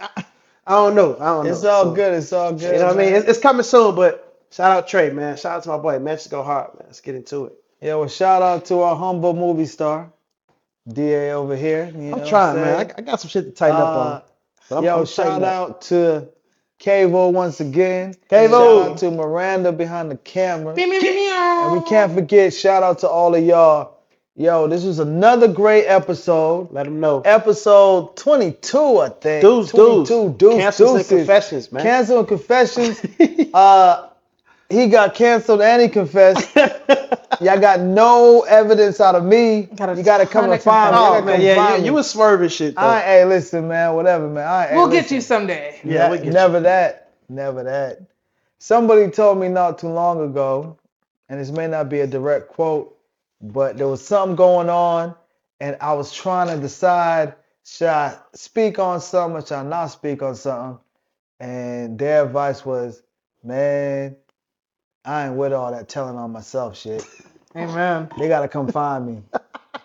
I don't know. It's all So, good. It's all good. You know what I mean? man. It's coming soon, but shout out Trey, man. Shout out to my boy. Mansions go hard, man. Let's get into it. Yeah, well, shout out to our humble movie star, DA over here. You know I'm what trying, saying? man. I got some shit to tighten up on. But I'm Yo, tighten shout up. out to Kavo once again. Kavo. Shout out to Miranda behind the camera. Meow, meow, meow, meow. And we can't forget, shout out to all of y'all. Yo, this was another great episode. Let them know. Episode 22, I think. Dudes. 22, Deuce, Cancels and Deuces. confessions, man. Cancel and confessions. He got canceled and he confessed. Y'all got no evidence out of me. You gotta come and find me. Oh, Y'all gotta man, come yeah, find you me. was swerving shit, though. Hey, listen, man, whatever, man. We'll get you someday. Yeah, we'll get you. Never that. Never that. Somebody told me not too long ago, and this may not be a direct quote, but there was something going on, and I was trying to decide, should I speak on something or should I not speak on something? And their advice was, man, I ain't with all that telling on myself shit. Amen. They gotta come find me.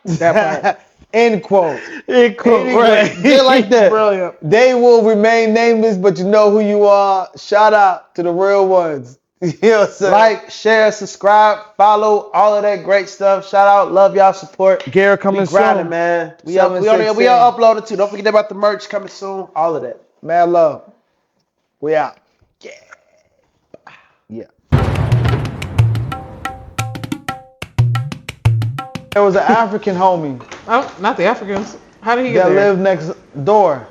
That part. End quote. Cool, right. Anyway. Just like that. Brilliant. They will remain nameless, but you know who you are. Shout out to the real ones. You know what I'm saying? Like, share, subscribe, follow, all of that great stuff. Shout out, love y'all support. Gear coming We grinding, soon. man. We all 716. uploaded too. Don't forget about the merch coming soon. All of that. Mad love. We out. Yeah. Yeah. There was an African homie Oh, not the Africans. How did he that get there? lived next door.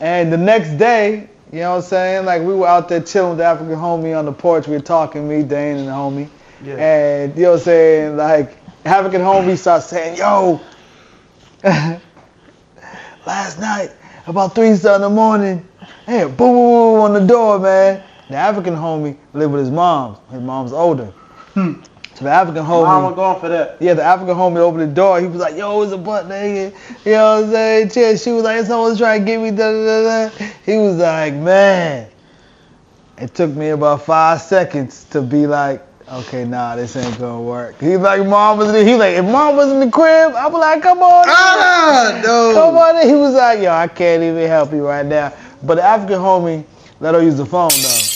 And the next day, you know what I'm saying? Like we were out there chilling with the African homie on the porch. We were talking, me, Dane, and the homie. Yeah. And you know what I'm saying? Like African homie starts saying, yo, last night, about 3 in the morning, hey, boom, boom, boom on the door, man. The African homie lived with his mom. His mom's older. So the African homie. Mom was going for that. Yeah, the African homie opened the door. He was like, yo, it's a butt nigga. You know what I'm saying? She was like, someone's trying to get me, da da da da. He was like, man. It took me about 5 seconds to be like, okay, nah, this ain't gonna work. He's like, if mom was in the crib, I was like, come on. No. Come on in. He was like, yo, I can't even help you right now. But the African homie let her use the phone though.